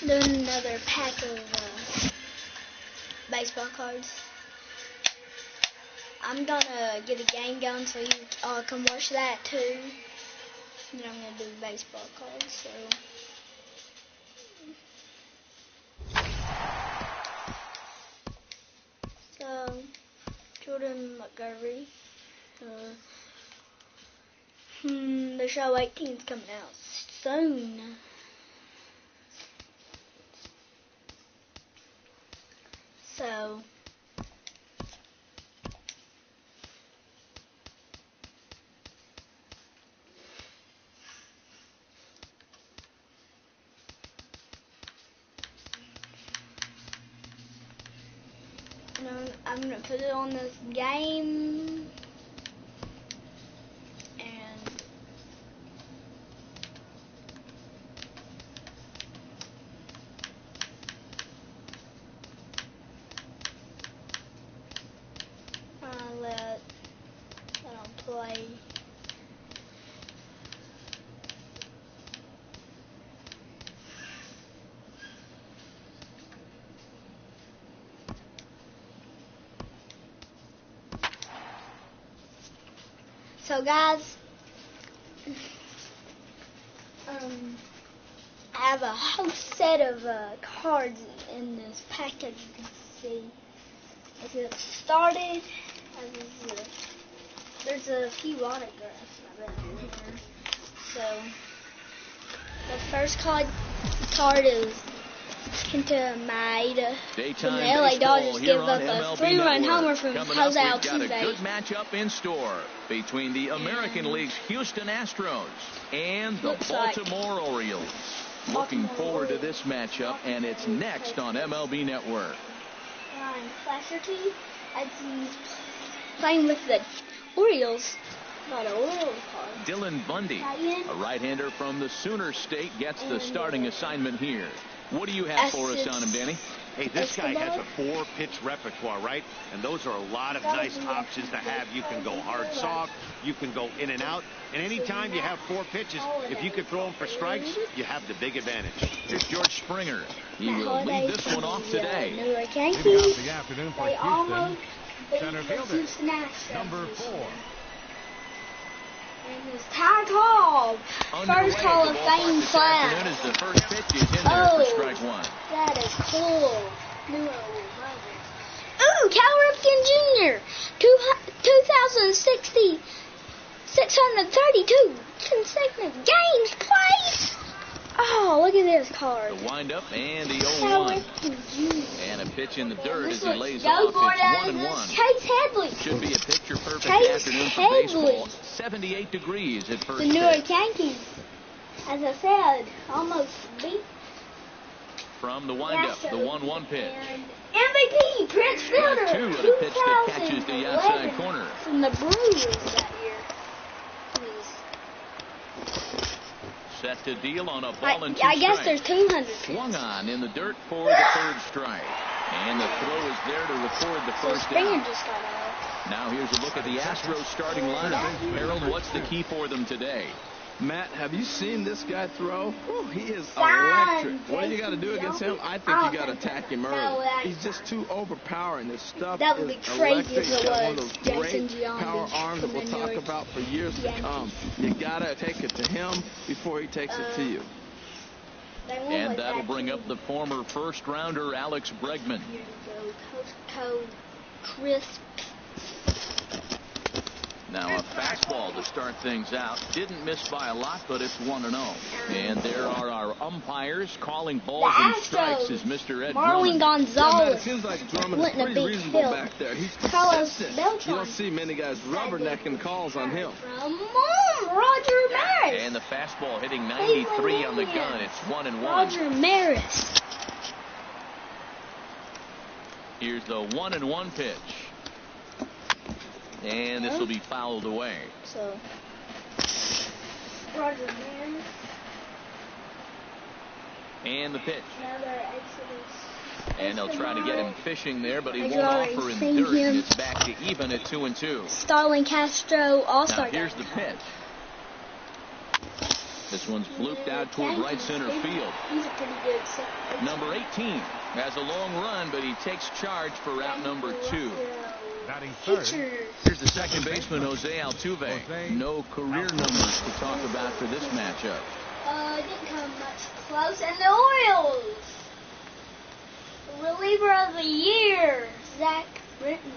Doing another pack of baseball cards. I'm gonna get a game going so you can watch that too. And then I'm gonna do baseball cards. So Jordan Montgomery. The show 18 is coming out soon. So I'm gonna put it on this game, and I'll let them play. So guys, I have a whole set of cards in this pack, as you can see. Let's get started. There's a few autographs in here. So the first card is Kenta Maeda from the LA Dodgers, gave up a 3-run homer from Jose Altuve. We've got a good matchup in store between the American League's Houston Astros and the Baltimore Orioles. Looking forward to this matchup, and it's next on MLB Network. Ryan Flaherty, as he's playing with the Orioles. Got an Orioles card. Dylan Bundy, a right-hander from the Sooner State, gets the starting assignment here. What do you have for us on him, Danny? Hey, this guy has a 4-pitch repertoire, right? And those are a lot of nice options to have. You can go hard, soft. You can go in and out. And anytime you have 4 pitches, if you could throw them for strikes, you have the big advantage. Here's George Springer. He will lead this one off today. New York Yankees. The afternoon for Houston. Center fielder, number 4. And it's Ty Cobb, first Hall of Fame class. Is the first pitch is in there for strike 1. That is cool. Ooh, Cal Ripken Jr. 2,060, 632 consecutive games played. Oh, look at this card. The windup and the 0-1. And a pitch in the dirt as he lays off. It's 1-1. Chase Headley. Should be a picture-perfect afternoon for baseball. 78 degrees at first. The New York Yankees, as I said, almost beat. From the windup, the 1-1 pitch. And MVP, Prince Fielder. 2 of the pitch that catches the outside corner. From the Brewers that year. Set to deal on a ball and 2 I guess strikes. there's 200. Swung on in the dirt for the 3rd strike. And the throw is there to record the first Springer down. just got out. Now here's a look at the Astros starting lineup. Harold, what's the key for them today? Matt, have you seen this guy throw? Ooh, he is electric. What do you got to do against him? I think you got to attack him early. He's just too overpowering. His stuff That would be is crazy electric. if He's it got one of was those great Jason power Giambi arms that from we'll the talk New York about for years to come. You got to take it to him before he takes it to you. And that'll bring up the former first-rounder Alex Bregman. Here we go, Costco Crisp. Now a fastball to start things out. Didn't miss by a lot, but it's 1-0. And there are our umpires calling balls and strikes as Mr. Ed Marwin Drummond. Gonzalez. It seems like Drummond is pretty reasonable back there. He's consistent. You don't see many guys rubbernecking calls on him. From Roger Maris. And the fastball hitting 93 on the gun. It's 1-1. Roger Maris. Here's the 1-1 pitch. And this will be fouled away. So, Roger Maris. And the pitch. Another Exodus. And they'll try to get him fishing there, but he I won't already offer in seen dirt. him. And it's back to even at 2-2. Starling Castro All-Star. Now here's the pitch. This one's blooped out toward right center field. He's a pretty good second. Number 18 has a long run, but he takes charge for route number 2. Here's the second baseman, Jose Altuve. No career numbers to talk about for this matchup. Didn't come much close. And the Orioles, reliever of the year, Zach Britton.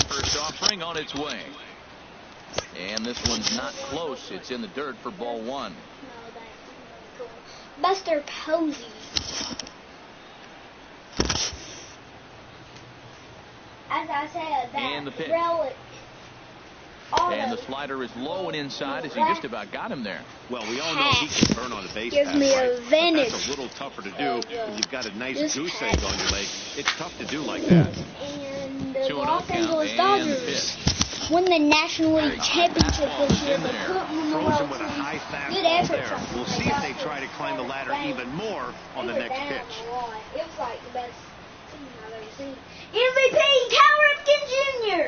First offering on its way. And this one's not close. It's in the dirt for ball 1. Buster Posey. As I said, and the pitch. Relic. And the slider is low and inside as he just about got him there. Well, we all know he can turn on the base gives pass, me right? a advantage. That's a little tougher to do when you've got a nice goose egg on your leg. It's tough to do like that. And the Los Angeles Dodgers won the National League Championship this year. They put them in the Throws him World with a high Series. fastball Good effort there. from We'll see if they try to climb the ladder even more on the next pitch. It was like the best thing I've ever seen. MVP Cal Ripken Jr.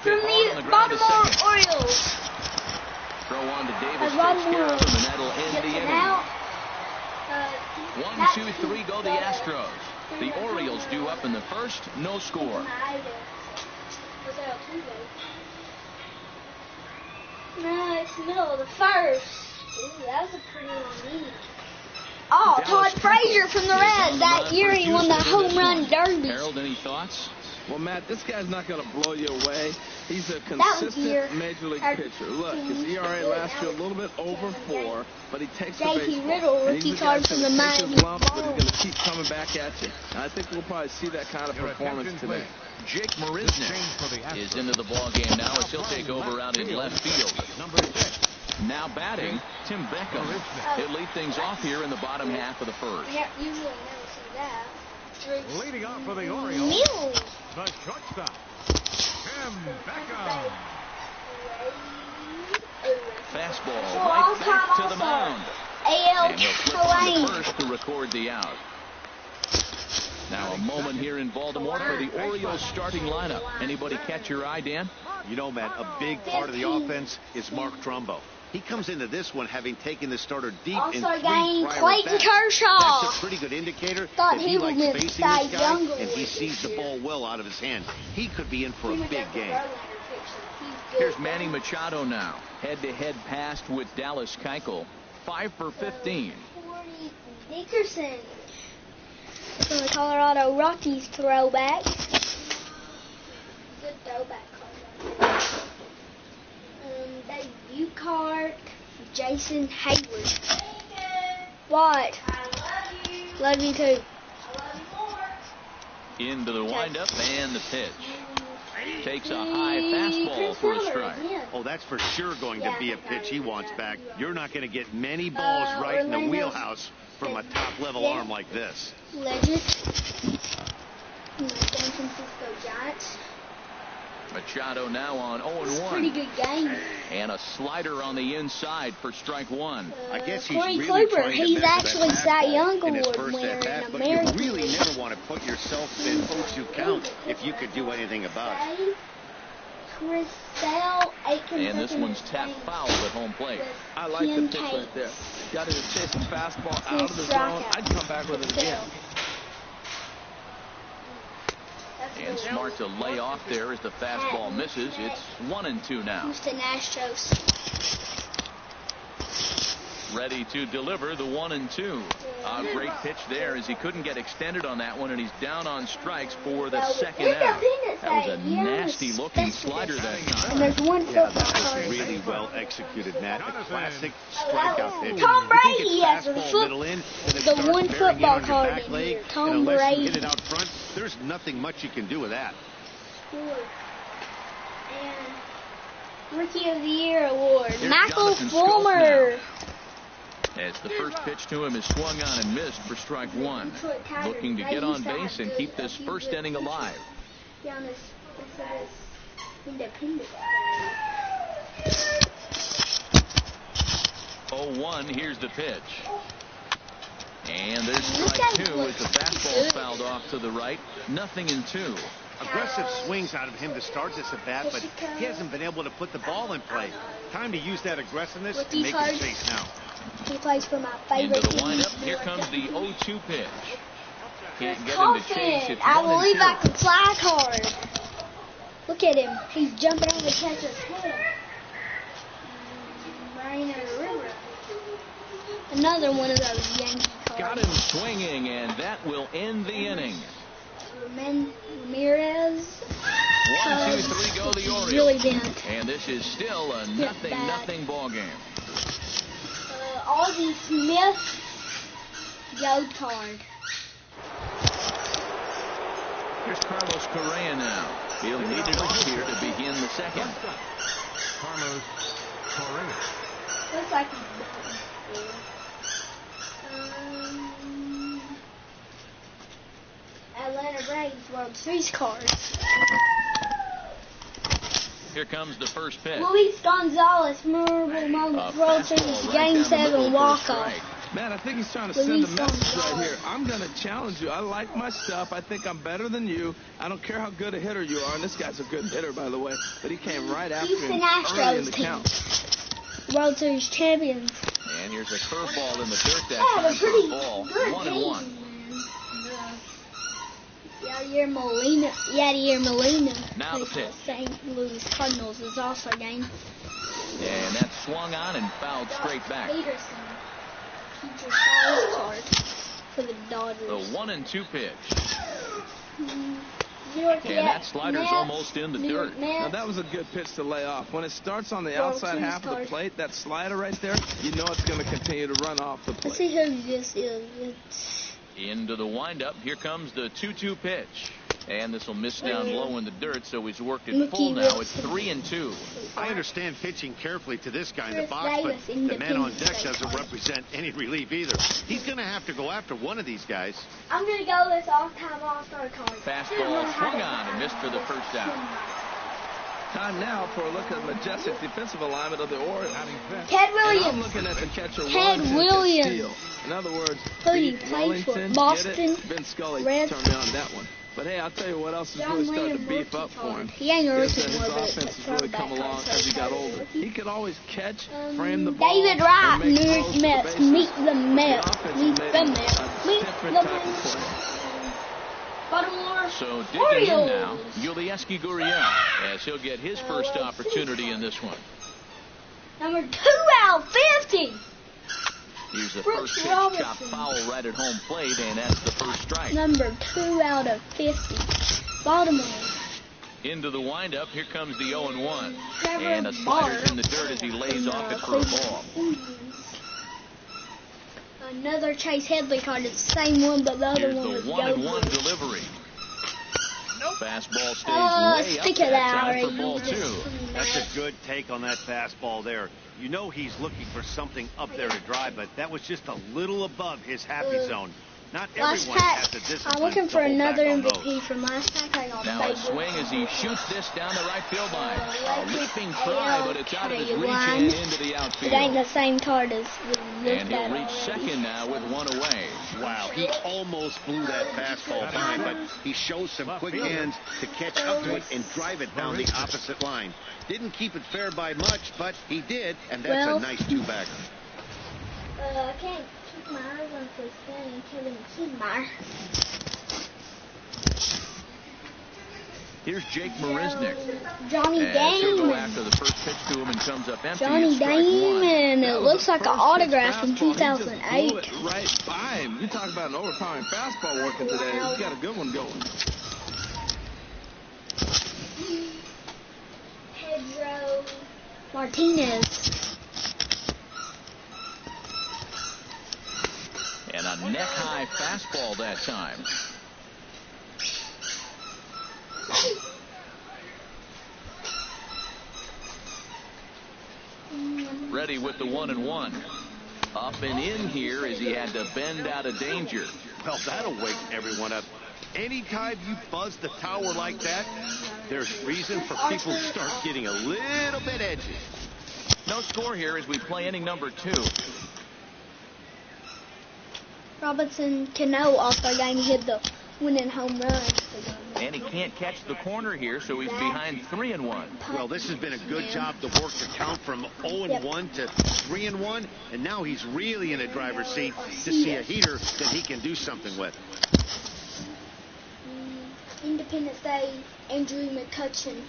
from the Baltimore Orioles. Throw on to Davis, takes care of him, and that'll end the inning. 1, 2, 3 go the Astros. The Orioles due up in the first, no score. No, it's the middle of the first. Ooh, that was a pretty long inning. Oh, Todd Frazier from the Reds. That year he won the home run derby. Harold, any thoughts? Well, Matt, this guy's not going to blow you away. He's a consistent major league pitcher. Look, his ERA last year a little bit over 4, but he takes the baseball. Riddle, rookie card from the Miami lumps, but he's going to keep coming back at you. And I think we'll probably see that kind of performance today. Jake Marisnick is into the ball game now as he'll take over out in left field. Now batting, Tim Beckham. He'll lead things off here in the bottom half of the first. Yeah, usually never see that. Leading off for the Orioles, Mills. the shortstop, Tim Beckham. Fastball right back to the mound. A.L. And he'll flip on the first to record the out. Now a moment here in Baltimore for the Orioles starting lineup. Anybody catch your eye, Dan? You know, Matt, a big part of the offense is Mark Trumbo. He comes into this one having taken the starter deep in 3 prior Clayton at-bats. Kershaw. That's a pretty good indicator Thought that he he would likes be facing this guy, Young and he sees the ball well out of his hand. He could be in for a big game. Here's Manny Machado now. Head-to-head passed with Dallas Keuchel. 5 for 15. Dickerson from the Colorado Rockies throwback. Good throwback card. Debut card, Jason Hayward. What? Love you too. Into the windup and the pitch. Takes a high fastball for a strike. Oh, that's for sure going to be a pitch he wants back. You're not going to get many balls right in the wheelhouse from a top-level arm like this. Legend. San Francisco Giants. Machado now on 0-1. Pretty good game. And a slider on the inside for strike 1. I guess he's Corey really Kluber, trying to he's measure actually that Cy Young fastball in his Award first winner at-bat, in but American. you really never want to put yourself in 0-2 count if you could do anything about it. Chris Sale, And this one's tapped foul at home plate. I like the pitch right there. Got him to chase a fastball out of the zone. I'd come back with it again. And smart to lay off there as the fastball misses. It's 1-2 now. Houston Astros. Ready to deliver the 1-2. A great pitch there as he couldn't get extended on that one, and he's down on strikes for the second out. That was a nasty-looking slider that time. And there's one Yeah, football that card. was really well executed, Matt. A classic strikeout pitch. Tom Brady has the the one football card in here. Tom Brady. You hit it out front, there's nothing much you can do with that. And Rookie of the Year award, Here's Michael Jonathan Fulmer. As the first pitch to him is swung on and missed for strike 1. Looking to get on base and keep this first inning alive. Independent. 0-1, here's the pitch. And there's strike 2 as the fastball fouled off to the right. 0-2. Aggressive swings out of him to start this at bat, but he hasn't been able to put the ball in play. Time to use that aggressiveness and make the chase now. He plays for my favorite Into the team. windup, here comes the 0-2 pitch. Can't get him to Confident. chase. It's I 1-2. believe I can fly hard. Look at him. He's jumping over the catcher's head. Right in the river. Another one of those Yankee cards. Got him swinging, and that will end the inning. Ramirez. 1, 2, 3 go the Orioles. Really bent. And this is still a nothing ball game. Ozzie Smith gold card. Here's Carlos Correa now. He'll lead it off here to begin the second. Carlos Correa. Looks like he's done. Atlanta Braves World Series card. Here comes the first pitch. Luis Gonzalez, memorable moment, World Series Game 7 walk-off. Man, I think he's trying to send a message right here. I'm going to challenge you. I like my stuff. I think I'm better than you. I don't care how good a hitter you are. And this guy's a good hitter, by the way. But he came right after him early in the count. World Series champions. And here's a curveball in the dirt that time for a ball. 1-1. Yadier Molina. Now the pitch. St. Louis Cardinals is also game. And that's swung on and fouled straight back. Peterson. Teacher Styles card for the Dodgers. The 1-2 pitch. And that slider's almost in the dirt. Now, that was a good pitch to lay off. When it starts on the outside half of the plate, that slider right there, you know it's going to continue to run off the plate. Let's see who this is. Into the windup. Here comes the 2-2 pitch. And this will miss down low in the dirt, so he's worked it full now. It's 3-2. I understand pitching carefully to this guy in the box, but the man on deck doesn't represent any relief either. He's going to have to go after one of these guys. I'm going to go this all-time all-star card. Fastball swung on and missed for the first out. Time now for a look at the majestic defensive alignment of the Orioles. Ted Williams. And I'm looking at the catcher, Ted Williams. Williams. In other words, Who he beat played for? Wellington, Boston, get it? Vin Scully Reds. turned me on that one. But hey, I'll tell you what else is really starting to beef up for him. He ain't a rookie His more, but offense has really come along as he got older. He could always catch, frame the ball. David Wright, and make New York throws for Mets. bases. Meet the Mets. The offense Meet has the made him Mets. a Meet different the type of Mets. player. Baltimore So digging in now, Orioles. Yulieski Gurriel, as he'll get his first opportunity in this one. Number 2 out of 50. Here's the Brooks first pitch, Robinson. chopped foul right at home plate, and that's the first strike. Number 2 out of 50. Baltimore. Into the windup, here comes the 0-1. Trevor And a slider's Bauer. in the dirt as he lays off it for a ball. Another Chase Headley card. It's the same one, but the other Here's one the was 1-1 Yoder. delivery. Fastball stays way up stick that it out, time for Ray. ball 2. That's a good take on that fastball there. You know he's looking for something up there to drive, but that was just a little above his happy zone. Not Last everyone pack. has the discipline I'm looking to for hold back another on those. MVP from last pack. I got Now a swing as he shoots this down the right field line. A leaping try, but it's out of his reach and into the outfield. It ain't the same card as we And looked he'll at reach already. second now with one away. Wow, he almost blew that fastball by, but he shows some quick hands to catch up to it and drive it down the opposite line. Didn't keep it fair by much, but he did, and that's a nice two-bagger. I can't keep my eyes on Cristiano and Kevin Kiermaier. Here's Jake Marisnick. Johnny As he'll go Damon. after the first pitch to him and comes up empty. Johnny It's strike one. Damon. It looks like an autograph from He just blew 2008. it right by him. You talk about an overpowering fastball working today. He's got a good one going. Pedro Martinez. And a neck-high fastball that time. Ready with the 1-1. Up and in here as he had to bend out of danger. Well, that'll wake everyone up. Anytime you buzz the tower like that, there's reason for people to start getting a little bit edgy. No score here as we play inning number 2. Robinson Cano also game hit the winning home run for them. And he can't catch the corner here, so he's behind 3-1. Well, this has been a good job to work the count from 0-1 to 3-1, and now he's really in a driver's seat to see a heater that he can do something with. Independence Day, Andrew McCutcheon.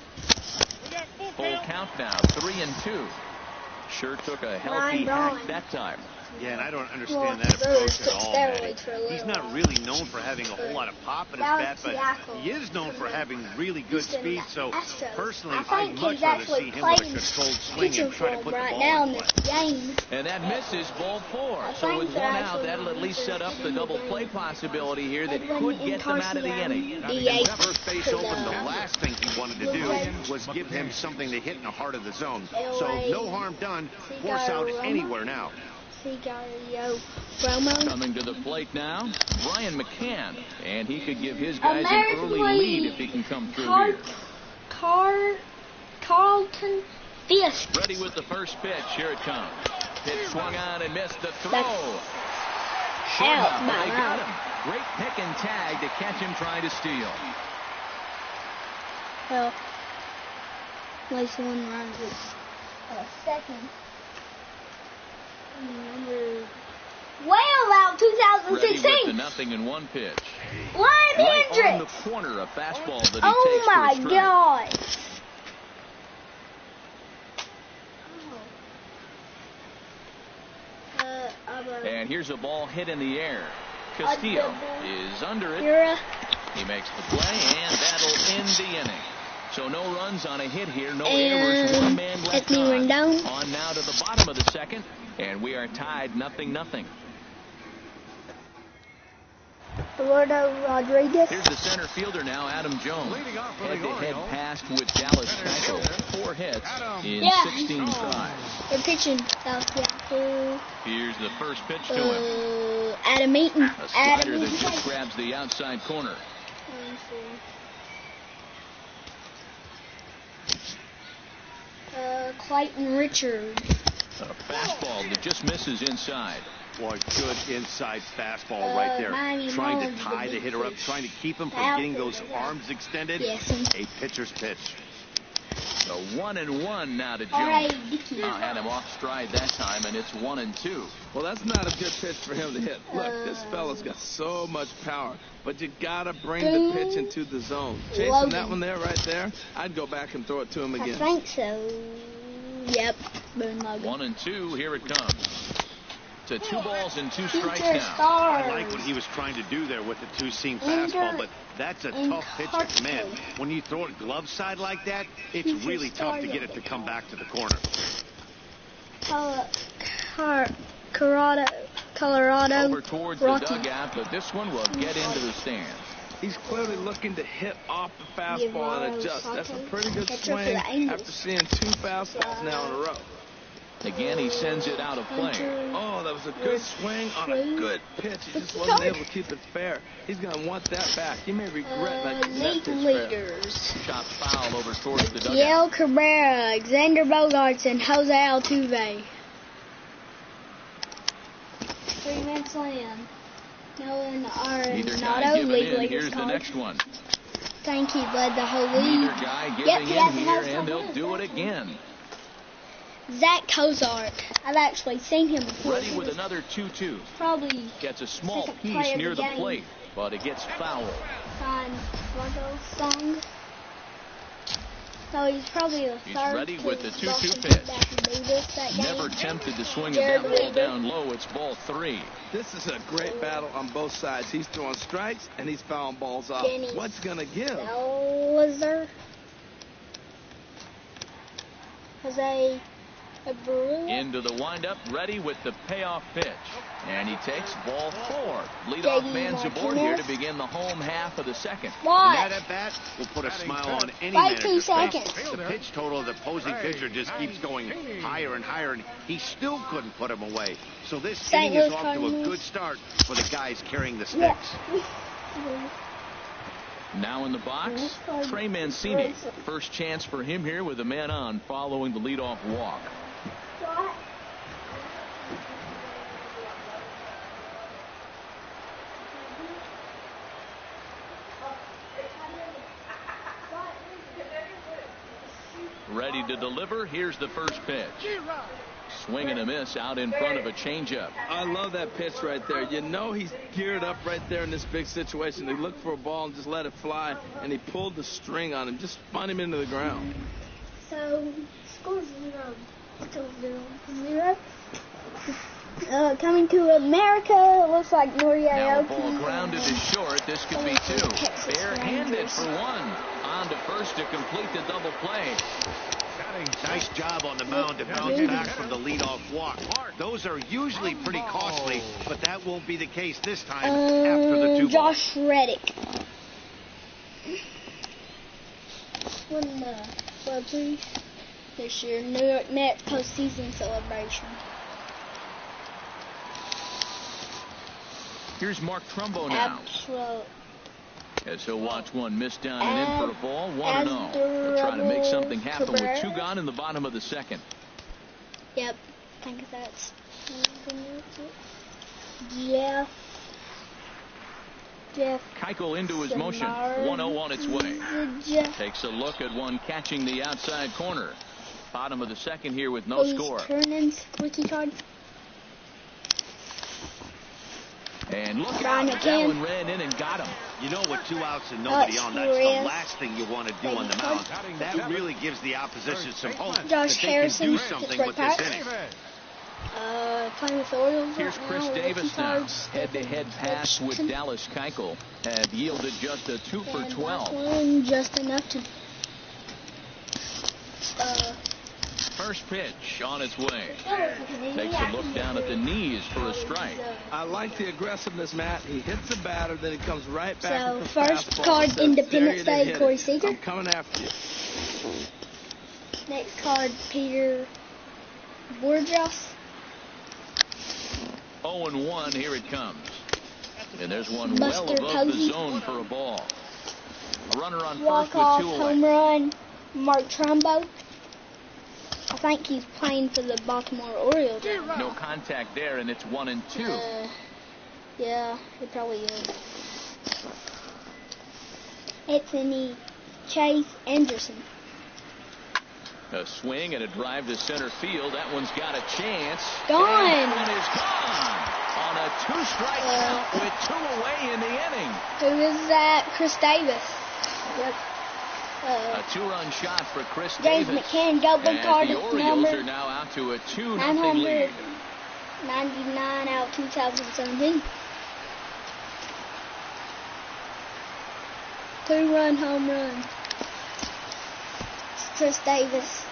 Full count now, 3-2. Sure took a healthy hack that time. Yeah, and I don't understand that approach at all, Matty. He's not really known for having a whole lot of pop in his bat, but he is known for having really good speed. So, personally, I'd much rather see him with a controlled swing and try to put the ball in play. And that misses, ball 4. So with 1 out, that'll at least set up the double play possibility here that could get them out of the inning. With first base open, the last thing he wanted to do was give him something to hit in the heart of the zone. So, no harm done. Force out anywhere now. Coming to the plate now, Brian McCann, and he could give his guys an early lead if he can come through here. Carlton Fisk. Ready with the first pitch. Here it comes. Pitch swung on and missed the throw. They got him. Great pick and tag to catch him trying to steal. Well, at least one run was second. Number well out 2016. Ready with the 0-1 pitch. Lon Hendricks. Right on the corner, a fastball that he takes for a strike. Oh my God. And here's a ball hit in the air. Castillo is under it. He makes the play, and that'll end the inning. So no runs on a hit here, no errors, 1 man left on. On now to the bottom of the second, and we are tied 0-0. Eduardo Rodriguez. Here's the center fielder now, Adam Jones. Head-to-head pass with Dallas Keuchel. 4 hits in 16 tries. They're pitching. Here's the first pitch to him. Adam Eaton. A slider that just grabs the outside corner. Clayton Richard. A fastball that just misses inside. Boy, good inside fastball right there. Trying to tie the hitter up, trying to keep him from getting those arms extended. A pitcher's pitch. So 1-1 now to Jones. Had him off stride that time, and it's 1-2. Well, that's not a good pitch for him to hit. Look, this fella's got so much power, but you gotta bring the pitch into the zone. Chasing that one there, right there, I'd go back and throw it to him again. I think so. Yep. 1-2. Here it comes. To 2 balls and 2 strikes now. I like what he was trying to do there with the 2-seam fastball, but that's a tough pitch to command. When you throw it glove side like that, it's really tough to get it to come back to the corner. Colorado. Over towards the dugout, but this one will get into the stands. He's clearly looking to hit off the fastball and adjust. That's a pretty good swing after seeing 2 fastballs now in a row. Again, he sends it out of play. Oh, that was a good swing on a good pitch. He just wasn't able to keep it fair. He's going to want that back. He may regret not keeping that pitch fair. Shot foul over towards the dugout. Yale Cabrera, Alexander Bogaerts, and Jose Altuve. 3-man slam. Neither guy giving in. Here's the next one. Think he led the whole league. Neither guy giving in here, and they'll do it again. Zach Cozart. I've actually seen him before. Ready with another 2-2. Probably gets a small piece near the plate, but it gets foul. Song. So he's probably the He's third. Ready with the 2-2 pitch. Never tempted to swing that ball down low. It's ball 3. This is a great battle on both sides. He's throwing strikes and he's fouling balls off. What's going to give? Jose Into the windup, ready with the payoff pitch. And he takes ball 4. Leadoff man's aboard here to begin the home half of the second. That at bat will put a smile on any manager's face. The pitch total of the opposing pitcher just keeps going higher and higher, and he still couldn't put him away. So this inning is off to a good start for the guys carrying the sticks. Now in the box, Trey Mancini. First chance for him here with a man on following the leadoff walk. ready to deliver. Here's the first pitch. Swing and a miss out in front of a changeup. I love that pitch right there. You know he's geared up right there in this big situation. He looked for a ball and just let it fly, and he pulled the string on him, just spun him into the ground. So, score 0. Still 0-0. Coming to America, looks like Noriega. Now the ball grounded to short. This could be 2. Barehanded for 1. On to first to complete the double play. Nice job on the mound to bounce back from the leadoff walk. Those are usually pretty costly, but that won't be the case this time after the 2 balls. Josh Reddick. Won the World Series this year. New York Mets postseason celebration. Here's Mark Trumbo now. As he'll watch one miss down and in for a ball, 1-0. They'll try to make something happen with 2 gone in the bottom of the second. Yep, I think that's Jeff Keuchel into his motion. 1-0 on its way. Takes a look at one catching the outside corner. Bottom of the second here with no score. Turnan's rookie card. And look out, that one ran in and got him. You know, with 2 outs and nobody on, that's the last thing you want to do on the mound. That really gives the opposition some hope that they can do something with this inning. Playing with the Orioles. Here's Chris Davis now. Head-to-head pass with Dallas Keuchel had yielded just a 2 for 12. Just enough to. First pitch on its way. Takes a look down at the knees for a strike. I like the aggressiveness, Matt. He hits the batter, then he comes right back. So with the first fastball. card, Independence Day, Corey Seager. I'm coming after you. Next card, Peter Bourjos. 0-1, here it comes. And there's one Buster well above Posey. the zone for a ball. A runner on Walk first off, with 2 home away. run, Mark Trumbo. I think he's playing for the Baltimore Orioles. No contact there, and it's 1-2. Yeah, he probably is. Anthony Chase Anderson. A swing and a drive to center field. That one's got a chance. Gone. And that one is gone on a 2-strike count with 2 away in the inning. Who is that? Chris Davis. Yep. A 2-run shot for Chris James Davis. McCann, double card the Orioles number are now out to a 2-0 lead. 999 out 2017. 2-run home run. It's Chris Davis.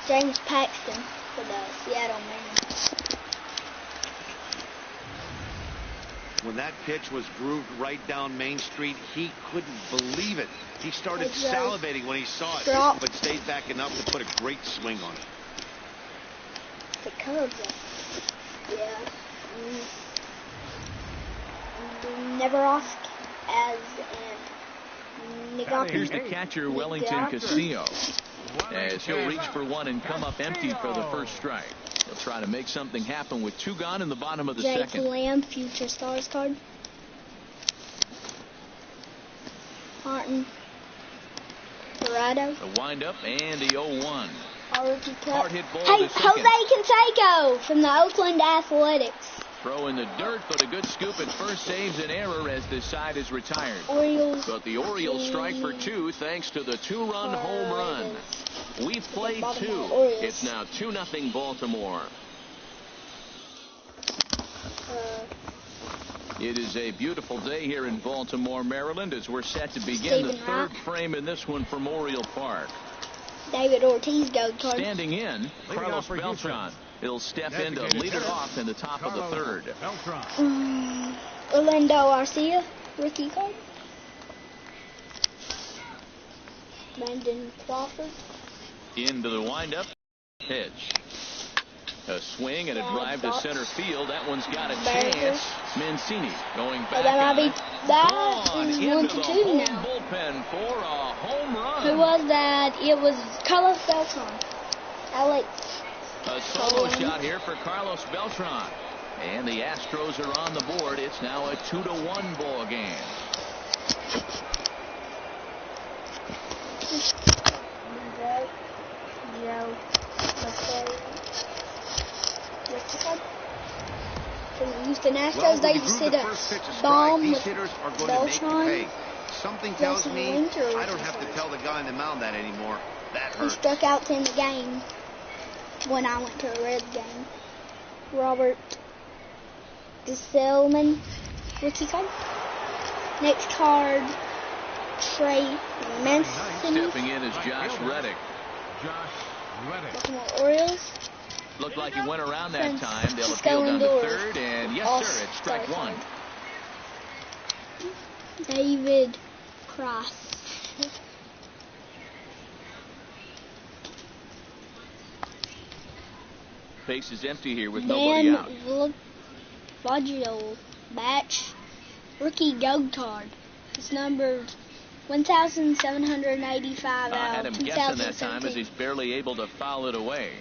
James Paxton for the Seattle Mariners. When that pitch was grooved right down Main Street, he couldn't believe it. He started salivating when he saw it, but stayed back enough to put a great swing on it. The Cubs. Yeah. Nebraska as in Here's the catcher, Wellington Castillo, as he'll reach for one and come up empty for the first strike. He'll try to make something happen with 2 gone in the bottom of the Jake second. Lamb, Future Stars card. Martin Corrado. The windup and the 0-1. Hard hit ball hey, to second. Jose Canseco from the Oakland Athletics. Throw in the dirt, but a good scoop at first saves an error as this side is retired. Orioles. But the Orioles strike for 2 thanks to the 2-run home run. We've played 2. It's now 2-0 Baltimore. It is a beautiful day here in Baltimore, Maryland, as we're set to begin the third frame in this one from Oriole Park. David Ortiz gold card. Standing in, Carlos Beltran. He'll step in to lead it off in the top of the third. Orlando Arcia, rookie card. Brandon Crawford. Into the windup. Pitch. A swing and a drive to center field. That one's got a chance. Mancini going back. That is 1-2 now. Bullpen for a home run. Who was that? It was Carlos Beltran. Alex. A solo shot here for Carlos Beltran. And the Astros are on the board. It's now a 2-1 ball game. From the Houston Astros, they just hit a bomb with Beltran. Something tells me I don't have to tell the guy on the mound that anymore. That hurts. He struck out in the game when I went to a Reds game. Robert Gesellman, rookie card. Next card, Trey Manson. Stepping in is Josh Reddick. Baltimore Orioles. Looked like he went around that time. They'll appeal down to third, and yes, sir, it's strike one. David Cross. Base is empty here with nobody out. Vogel Batch, rookie gold card. It's numbered 1,785 I out had of him guessing that 2017. time as he's barely able to foul it away.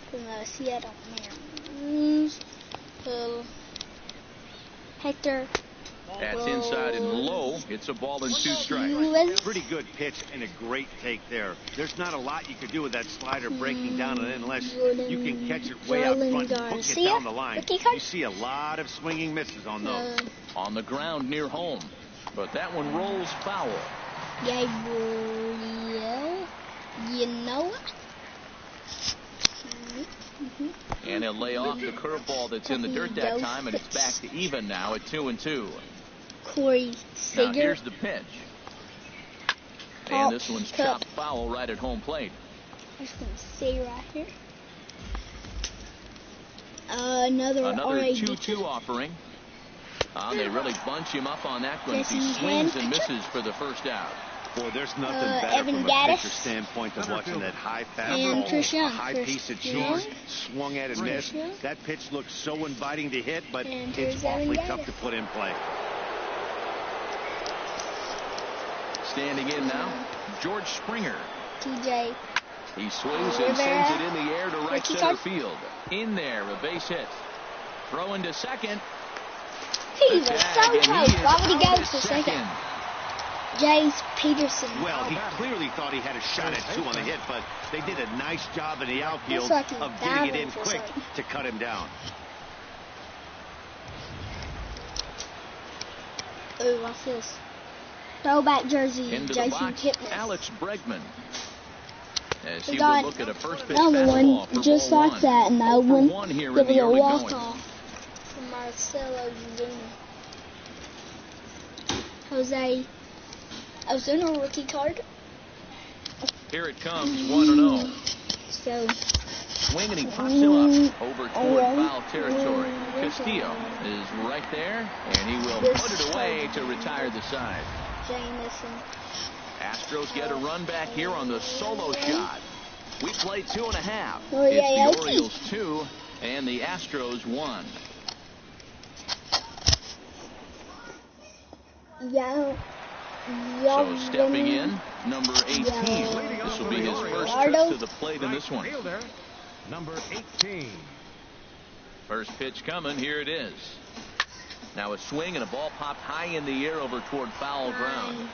From the Seattle Mariners. Hector. That's inside and low. It's a ball and 2 strikes. Pretty good pitch and a great take there. There's not a lot you could do with that slider breaking down unless you can catch it way out front and hook it down the line. You see a lot of swinging misses on those. On the ground near home. But that one rolls foul. Gabriel, you know it? And he'll lay off the curveball that's in the dirt that time, and it's back to even now at 2-2. Corey Seager. Now here's the pitch. And this one's chopped foul right at home plate. I just want to see right here. Another 2-2 offering. They really bunch him up on that one as he swings and misses for the first out. Boy, there's nothing better from a pitcher standpoint than watching that high fastball, a high piece of cheese, swung at and missed. That pitch looks so inviting to hit, but it's awfully tough to put in play. Standing in now, George Springer. TJ. He swings and sends it in the air to right center field. In there, a base hit. Throw into second. He was so close. Why would he go to second? Jace Peterson. Well, he clearly thought he had a shot at 2 on the hit, but they did a nice job in the outfield of getting it in quick to cut him down. Ooh, what's this? Throwback jersey, into Jason the box, Kipnis. Alex Bregman. As he got will look at a first pitch another one just like one. that, and that one here give in it the a early walk going. off from Marcelo Zuna. Jose Ozuna rookie card. Here it comes, 1-0. So Swing and he pops him up over toward foul territory. Castillo is right there, and he will put it away to retire the side. Jameson. Astros get a run back here on the solo shot. We play 2.5. Oh, it's yeah, the Orioles 2 and the Astros 1. So stepping in, number 18. This will be his first trip to the plate in this one. Number 18. First pitch coming. Here it is. Now a swing and a ball popped high in the air over toward foul ground.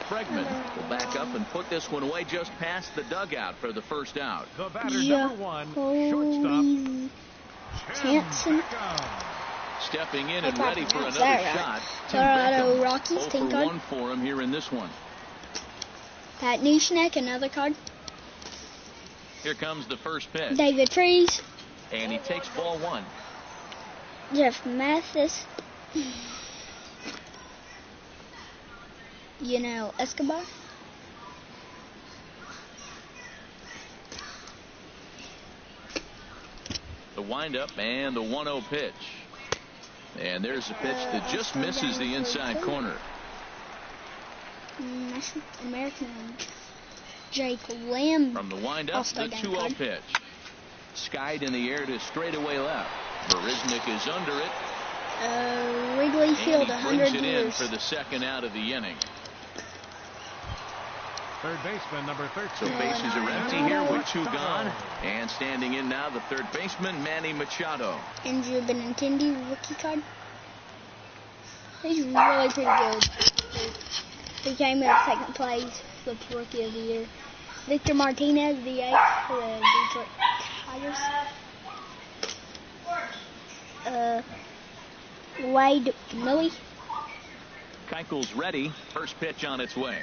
Bregman will back up and put this one away just past the dugout for the first out. The batter, number 1, shortstop, Jansen. Stepping in and ready for another shot. Colorado Rockies, 0 for 1 for him here in this one. Pat Neshek, another card. Here comes the first pitch. David Freese. And he takes ball 1. Jeff Mathis. Escobar. The windup and the 1-0 pitch. And there's a pitch that just misses the inside corner. American Jake Lamb. From the windup, the 2-0 pitch. Skied in the air to straightaway left. Barisnik is under it. Wrigley Field, and he 100 brings it years. in for the second out of the inning. Third baseman, number 13. So bases are empty here with 2 gone. And standing in now, the third baseman, Manny Machado. Andrew Benintendi, rookie card. He's really pretty good. He came in second place with Rookie of the Year. Victor Martinez, DH for the Detroit Tigers. Wade Millie. Keuchel's ready. First pitch on its way.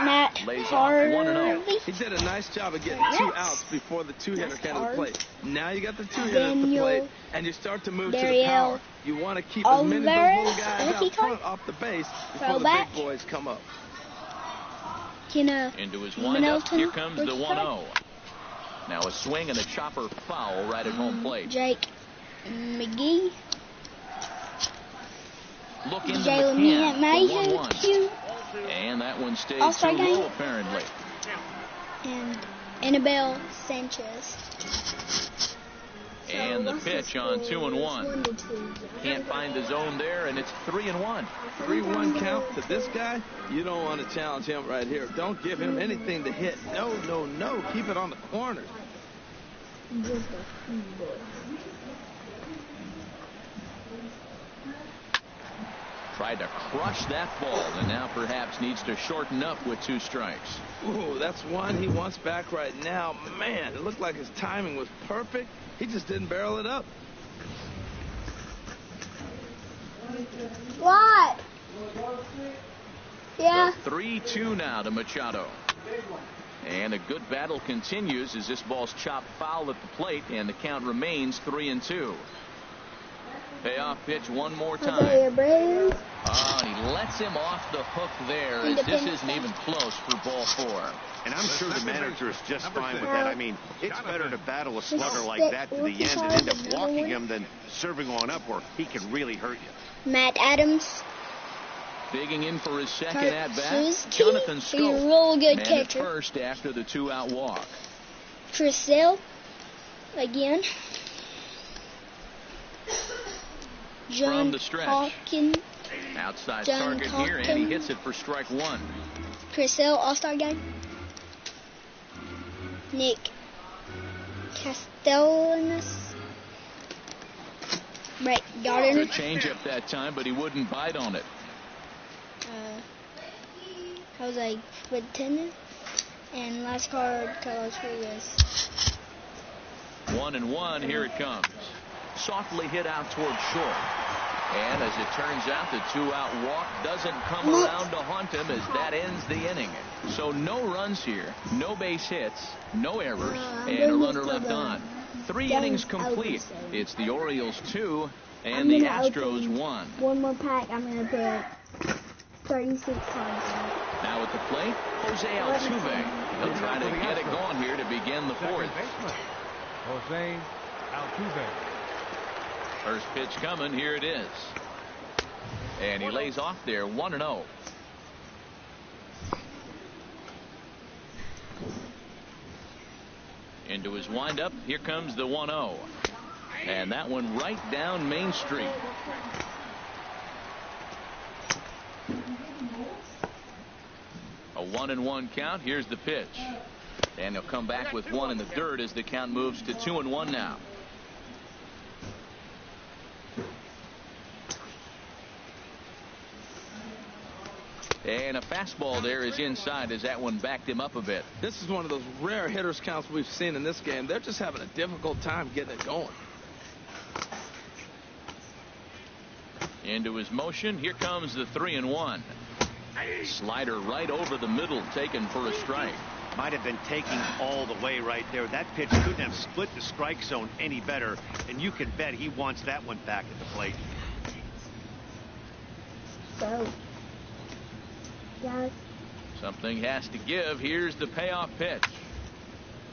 Matt Harvey. He did a nice job of getting 2 outs before the 2-hitter came to the plate. Now you got the 2-hitter at the plate, and you start to move to the power. You want to keep as many of those little guys out front off the base before the big boys come up. Into his windup. Here comes the 1-0. Now a swing and a chopper foul right at home plate. Jake McGee. Look into the can. 1-1. And that one stays too low, apparently. And Annabelle Sanchez. And the pitch on 2-1. Can't find the zone there, and it's 3-1. 3-1 count to this guy. You don't want to challenge him right here. Don't give him anything to hit. No, no, no. Keep it on the corners. Tried to crush that ball, and now perhaps needs to shorten up with 2 strikes. Ooh, that's one he wants back right now. Man, it looked like his timing was perfect. He just didn't barrel it up. What? Yeah. 3-2 now to Machado. And a good battle continues as this ball's chopped foul at the plate, and the count remains 3-2. Payoff pitch one more time. And he lets him off the hook there as this isn't even close for ball 4. And I'm sure the manager is just fine with that. I mean, it's better to battle a slugger like that to the end and end up walking him than serving one up where he can really hurt you. Matt Adams. Digging in for his second at-bat, Jonathan Scope. He's a real good catcher. First after the 2-out walk. Chris Sale. Again. From the stretch. Hawkins. Outside target here, and he hits it for strike 1. Chris Sale, All-Star game. Nick Castellanos. Brett Gardner. Good changeup that time, but he wouldn't bite on it. Jose Quintana. And last card, Carlos Rodriguez. 1-1, here it comes. Softly hit out towards short. And as it turns out, the 2-out walk doesn't come around to haunt him as that ends the inning. So no runs here, no base hits, no errors, and a runner left on. 3 innings complete. It's the Orioles 2 and the Astros 1. One more pack. I'm going to put 36 cards in. Now at the plate, Jose Altuve. He'll try to get it going here to begin the 4th. Jose Altuve. First pitch coming. Here it is. And he lays off there 1-0. Into his windup. Here comes the 1-0. And that one right down Main Street. A 1-1 count. Here's the pitch. And he'll come back with 1 in the dirt as the count moves to 2-1 now. And a fastball there is inside as that one backed him up a bit. This is one of those rare hitters counts we've seen in this game. They're just having a difficult time getting it going. Into his motion. Here comes the 3-1. Slider right over the middle, taken for a strike. Might have been taking all the way right there. That pitch couldn't have split the strike zone any better, and you can bet he wants that one back at the plate. So, yes. Something has to give. Here's the payoff pitch.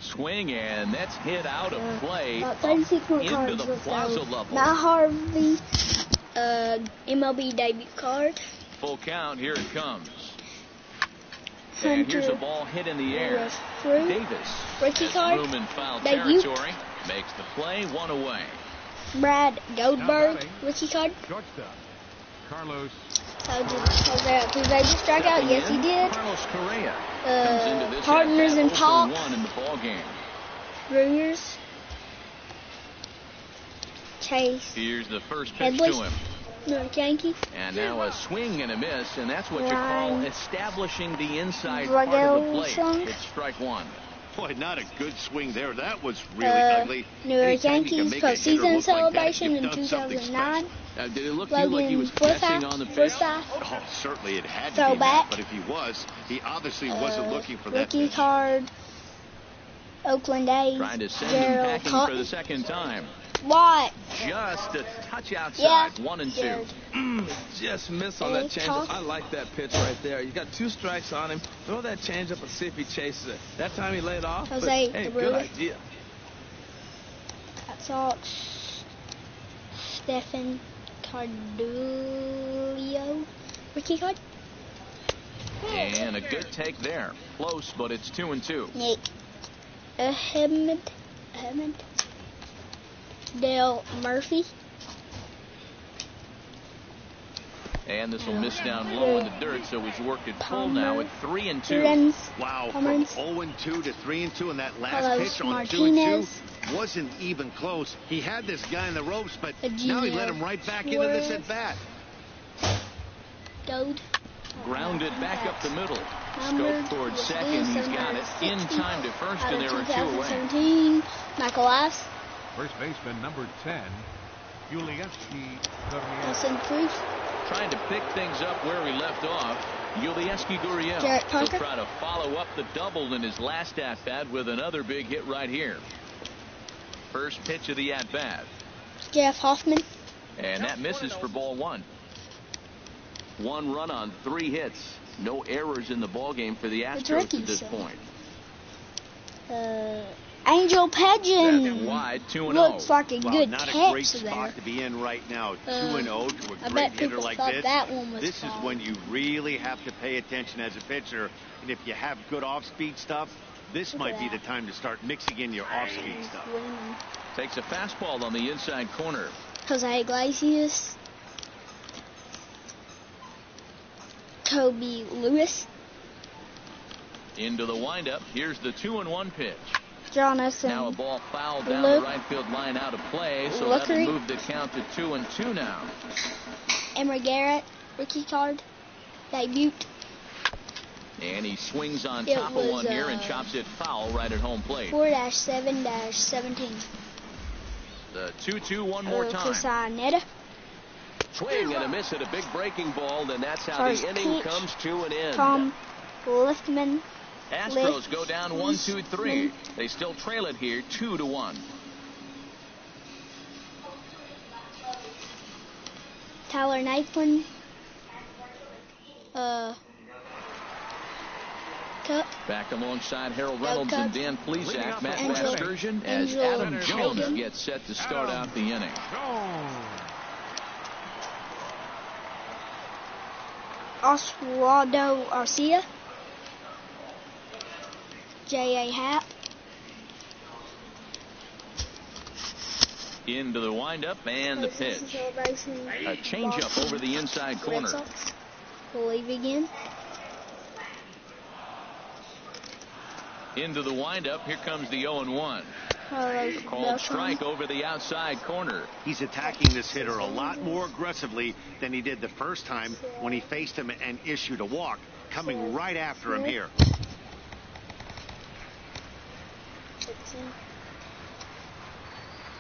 Swing, and that's hit out of play into the plaza level. Matt Harvey, MLB debut card. Full count. Here it comes. And here's a ball hit in the air. Davis. Rookie card. Room in foul territory. Makes the play. 1 away. Brad Goldberg. Rookie card. Shortstop. Carlos. Did they just strike out? Yes, he did. Carlos Correa. Partners in talk. In the ball game. Brewers. Chase. Here's the first pitch to him. New York Yankees. And now a swing and a miss, and that's what you call establishing the inside part of the plate. It's strike one. Boy, not a good swing there. That was really ugly. New York Yankees postseason celebration in 2009. Did it look to you like he was guessing on the pitch? Oh, certainly it had to be that, but if he was, he obviously wasn't looking for that rookie pitch. card, Oakland A's, Trying to send him packing for the second time. What? Just a touch outside, 1-2. Just miss on that changeup. I like that pitch right there. You got 2 strikes on him. Throw that changeup and see if he chases it. That time he laid off. Jose, but, hey, good idea. That's all. Stephen Cardullo, rookie card. And a good take there. Close, but it's 2-2. Nick Ahmed Dale Murphy. And this will miss down low in the dirt, so he's worked it full now at 3-2. Wow, from 0-2 to 3-2, and that last pitch on 2-2 wasn't even close. He had this guy in the ropes, but now he let him right back into this at bat. Grounded back up the middle. Scope towards second. He's got it in time to first, and there are 2 away. Michael Ice. First baseman number 10, Yulieski Nelson Cruz. Trying to pick things up where he left off. Yulieski Gurriel. He'll try to follow up the double in his last at-bat with another big hit right here. First pitch of the at-bat. Jeff Hoffman. And that misses for ball 1. 1 run on 3 hits. No errors in the ballgame for the Astros at this point. Angel Pigeon wide, 2-0. looks like a good not catch a great there. spot to be in right now. 2-0 to a I great bet hitter people like thought this. that one was This foul. is when you really have to pay attention as a pitcher. And if you have good off-speed stuff, this might be the time to start mixing in your off-speed stuff. Takes a fastball on the inside corner. Jose Iglesias. Kobe Lewis. Into the windup. Here's the 2-1 pitch. Jonathan. Now a ball fouled down the right field line out of play, so that'll move the count to 2-2 now. Emery Garrett, rookie card, debut. And he swings on top of one here and chops it foul right at home plate. 4-7-17. The 2-2 one more time. Casaneta. Swing and a miss at a big breaking ball, then that's how the inning comes to an end. Tom Liftman. Astros go down 1-2-3. They still trail it here 2-1. Tyler Naquin. Cup. Back alongside Harold Reynolds and Dan Plesac. Matt Vasgersian as Angel Adam Jones Hogan. gets set to start out the inning. Oswaldo Arcia. J.A. Happ. Into the windup and the pitch. A changeup over the inside corner. Believe again. Into the windup. Here comes the 0-1. Called strike over the outside corner. He's attacking this hitter a lot more aggressively than he did the first time when he faced him and issued a walk. Coming right after him here.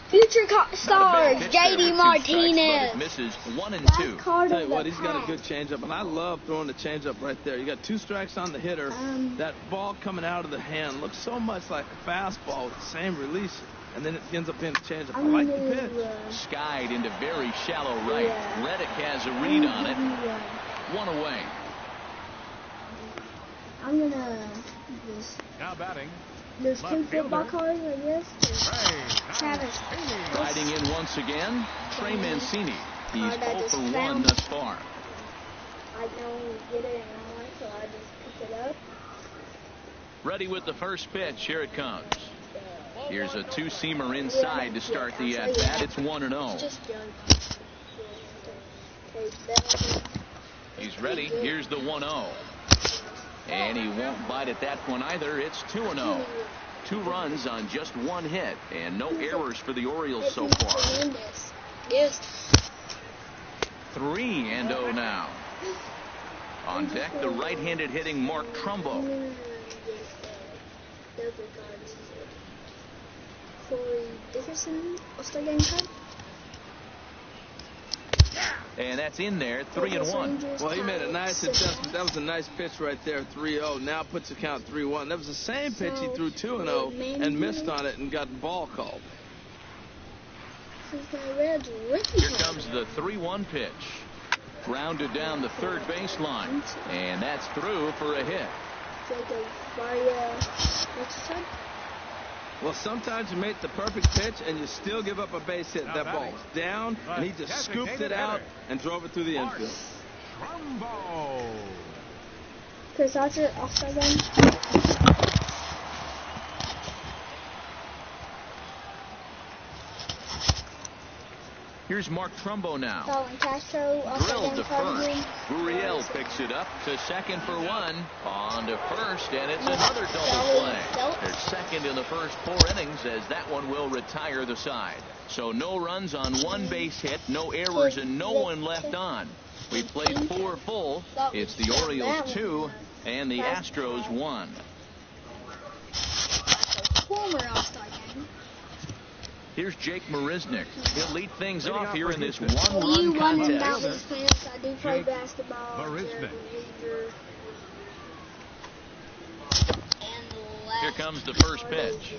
Future stars, J.D. Martinez. Misses 1-2. Tell you what, he's got a good changeup, and I love throwing the changeup right there. You got 2 strikes on the hitter. That ball coming out of the hand looks so much like a fastball with the same release, and then it ends up being a changeup. I like the pitch. Skied into very shallow right. Reddick has a read on it. 1 away. I'm gonna just. Now batting. There's 2 football cards, I guess. Travis. Riding in once again, Trey Mancini. He's 0 for 1 thus far. I don't get it online, so I just picked it up. Ready with the first pitch. Here it comes. Here's a 2-seamer inside to start the at-bat. It's 1-0. He's ready. Here's the 1-0. And he won't bite at that one either. It's 2-0. 2 runs on just 1 hit, and no errors for the Orioles so far. 3-0 now. On deck, the right-handed hitting Mark Trumbo. And that's in there, 3-1. Well, he made a nice adjustment. That was a nice pitch right there, 3-0. Now puts the count 3-1. That was the same pitch he threw 2-0 and missed on it and got the ball called. Here comes the 3-1 pitch. Grounded down the third baseline. And that's through for a hit. Well, sometimes you make the perfect pitch and you still give up a base hit. That ball was down, and he just scooped it out and drove it through the infield. Trumbo. Chris Archer, All-Star game. Here's Mark Trumbo now. Colin Castro, Drilled to first. Gurriel picks it up to second for one. On to first, and it's another double play. They're second in the first 4 innings, as that one will retire the side. So no runs on 1 base hit, no errors, and no one left on. We played 4 full. It's the Orioles 2 and the Astros 1. Former All-Star game. Here's Jake Marisnick. He'll lead things off here in this one-run contest. I do play basketball. Here comes the first pitch.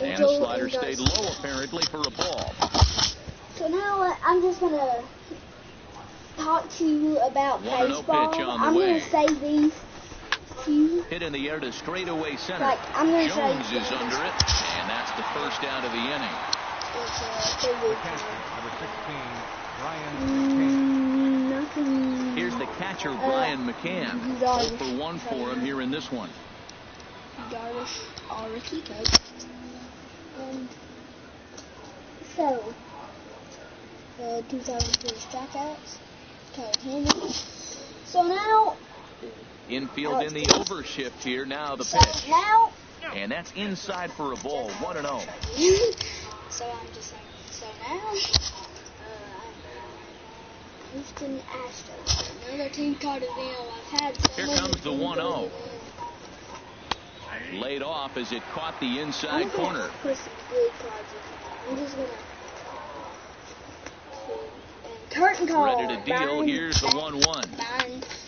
And the slider stayed low, apparently, for a ball. So now I'm just going to talk to you about baseball. I'm going to say these few. Hit in the air to straightaway center. Like, I'm gonna Jones is under it, and that's the first out of the inning. Here's the catcher, Brian McCann. 0 for 1 for him here in this one. Darvish, all rookie coach. So, 2004 strikeouts. Kind So now. Infield in the overshift here. Now the pitch. Now. And that's inside for a ball. 1-0. So I'm just saying. So now. Houston Astros. Another team called it I've had. Here comes the 1-0. Laid off as it caught the inside corner. I'm just gonna. Curtain call. Ready to deal. Here's the 1-1.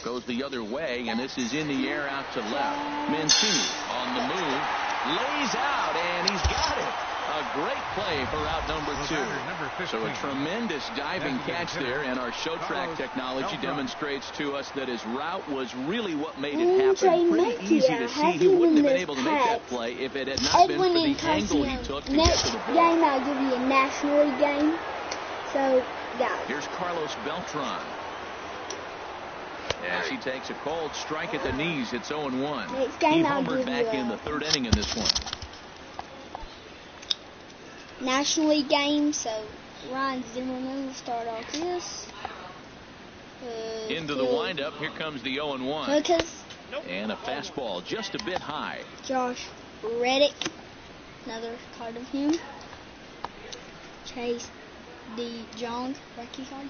Goes the other way, and this is in the air out to left. Mancini on the move. Lays out, and he's got it. A great play for out number 2. So a tremendous diving catch there, and our show track technology demonstrates to us that his route was really what made it happen. Pretty easy to see. He wouldn't have been able to make that play if it had not been for the angle he took to get to the ball. Next game, I'll give you a National League game. So, yeah. Here's Carlos Beltran. As he takes a cold strike at the knees, it's 0-1. He homered back in the 3rd inning in this one. National League game, so Ryan Zimmerman will start off this. Into the windup, here comes the 0-1. And a fastball just a bit high. Josh Reddick, another card of him. Chase DeJong, rookie card.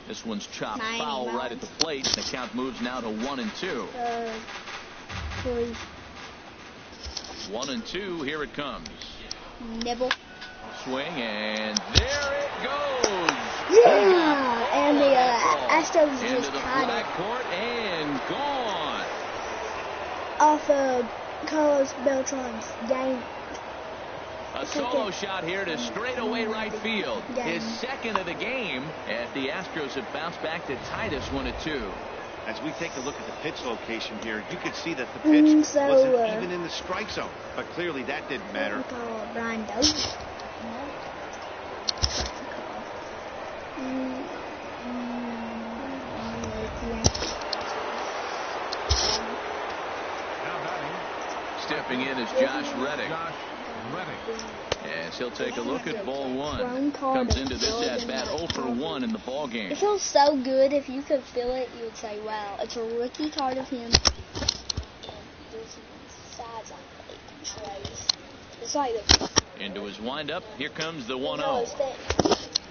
This one's chopped foul right at the plate. The count moves now to 1-2. 1-2. Here it comes. Nibble. Swing, and there it goes. Yeah, and the Astros into just the tied flat it. court and gone. Off of Carlos Beltran's game. A solo shot here to straightaway right field. His second of the game, as the Astros have bounced back to tie this 1-2. As we take a look at the pitch location here, you could see that the pitch wasn't even in the strike zone. But clearly that didn't matter. Brian Dozier. Stepping in is Josh Reddick. As he'll take a look at ball 1. Comes into this at-bat 0 for 1 in the ball game. It feels so good. If you could feel it, you would say, wow, it's a rookie card of him. And there's sides on it. It's like this. Into his windup. Here comes the 1-0.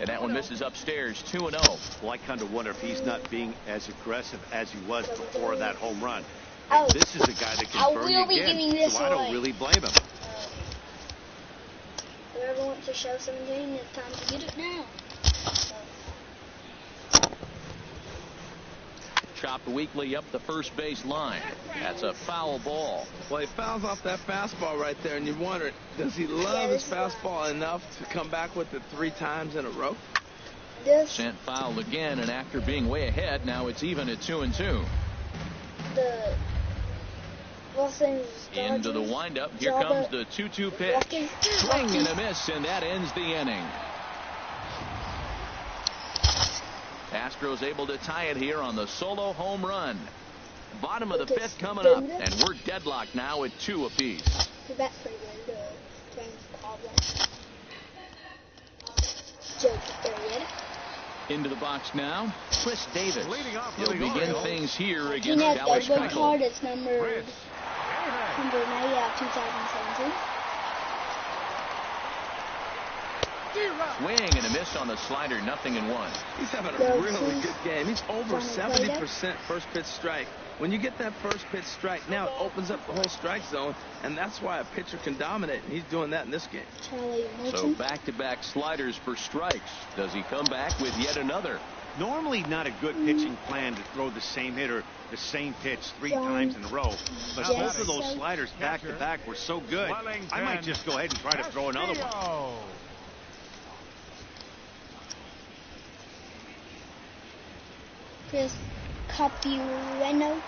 And that one misses upstairs, 2-0. Well, I kind of wonder if he's not being as aggressive as he was before that home run. Oh, This is a guy that can burn you again, so I don't really blame him. Whoever wants to show 17, it's time to get it now. Chopped weakly up the first base line. That's a foul ball. Well, he fouls off that fastball right there, and you wonder, does he love his fastball enough to come back with it 3 times in a row? Sent foul again, and after being way ahead, now it's even at 2-2. The Los Angeles Dodgers Into the windup. Here comes the 2-2 pitch. Swing and a miss, and that ends the inning. Astros able to tie it here on the solo home run. Bottom of the 5th coming up, and we're deadlocked now at 2 apiece. That's pretty good. James Pablo. Joe, into the box now, Chris Davis. He'll begin Orioles, things here he against has Dallas the Keuchel. card. It's number 9 out of 2017. Swing and a miss on the slider, 0-1. He's having a really good game. He's over 70% first pitch strike. When you get that first pitch strike, now it opens up the whole strike zone, and that's why a pitcher can dominate, and he's doing that in this game. So back-to-back sliders for strikes. Does he come back with yet another? Normally not a good pitching plan to throw the same hitter the same pitch 3 times in a row. But both of those sliders back-to-back were so good, I might just go ahead and try to throw another one. Chris Capuano.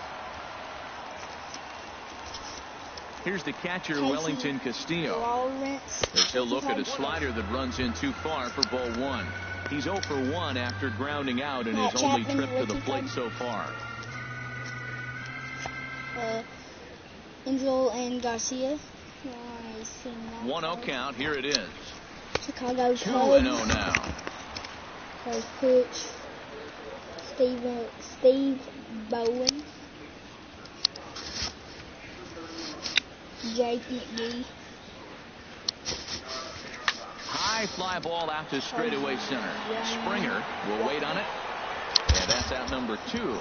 Here's the catcher, Wellington Castillo. Lawrence. He'll look at a slider that runs in too far for ball 1. He's 0 for 1 after grounding out in his only trip to the plate so far. Angel and Garcia. 1-0 count. Here it is. Chicago 2-0 now. First pitch. Steve Bowen. Jake McGee. High fly ball out to straightaway center. Springer will wait on it. And that's out number 2.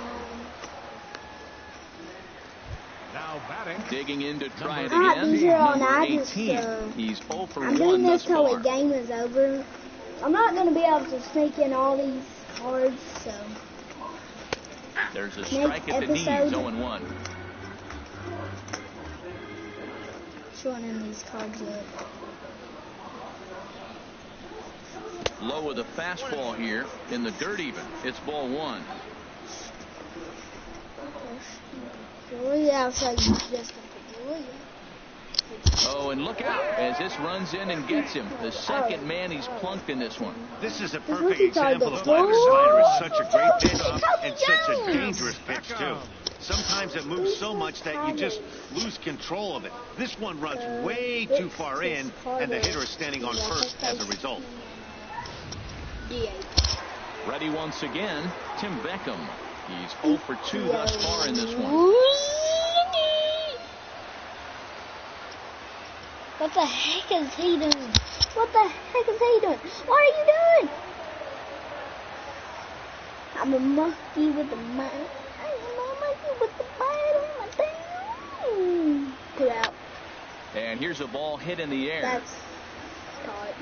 Now batting. Digging in to try it again. Number 18. He's 0 for 1 I'm doing this thus far. till the game is over. I'm not going to be able to sneak in all these cards, so. There's a strike at the knees, 0-1. Showing him these cards up. Low with a fastball here in the dirt even. It's ball 1. Oh, and look out as this runs in and gets him. The second man he's plunked in this one. This is a perfect example of why the slider is such a great pitch and such a dangerous pitch, too. Sometimes it moves so much that you just lose control of it. This one runs way too far in, and the hitter is standing on first as a result. Ready once again, Tim Beckham. He's 0 for 2 thus far in this one. What the heck is he doing? What the heck is he doing? What are you doing? I'm a monkey with the mind. I'm a monkey with the mind on my thing. Put out. And here's a ball hit in the air. That's caught.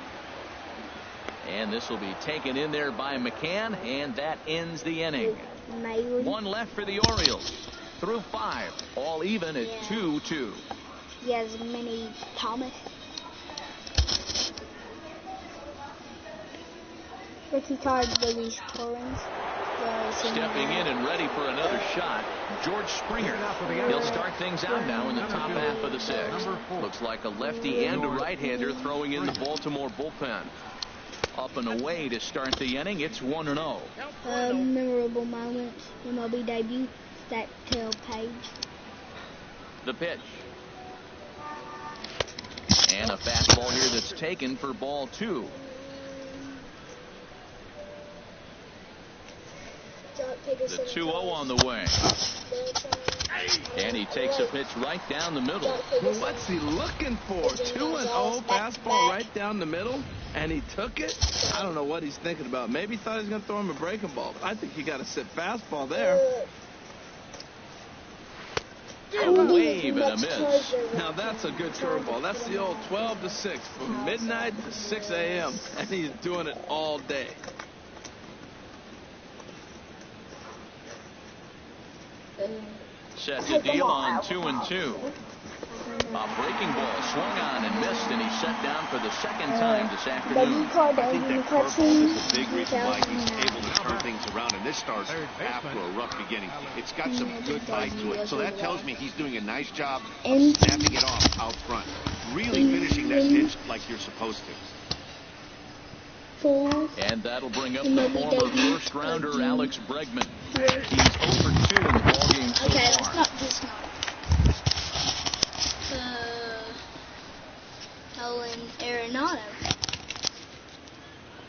And this will be taken in there by McCann, and that ends the inning. 1 left for the Orioles. Through 5, all even at 2-2. He has Minnie Thomas. Ricky Card, Luis Torrens. Stepping in and ready for another shot, George Springer. He'll start things out now in the top half of the 6th. Looks like a lefty and a right-hander throwing in the Baltimore bullpen. Up and away to start the inning. It's 1-0. Memorable moment. MLB debut. That tail page. The pitch. And a fastball here that's taken for ball 2. The 2-0 on the way. And he takes a pitch right down the middle. What's he looking for? 2-0 fastball right down the middle, and he took it? I don't know what he's thinking about. Maybe he thought he was going to throw him a breaking ball. I think he got to sit fastball there. A wave and a miss. Now that's a good curveball. That's the old 12 to 6 from midnight to 6 a.m. and he's doing it all day. Set to deal on 2-2. A breaking ball swung on and missed, and he's set down for the second time this afternoon. I think that curveball is a big reason why he's able to turn things around in this start after a rough beginning. It's got some good bite to it, so that tells me he's doing a nice job of snapping it off out front. Really finishing that pitch like you're supposed to. And that'll bring up the former first-rounder Alex Bregman. He's 0 for 2 in the ballgame so Okay, far. let's not this one. Nolan Arenado.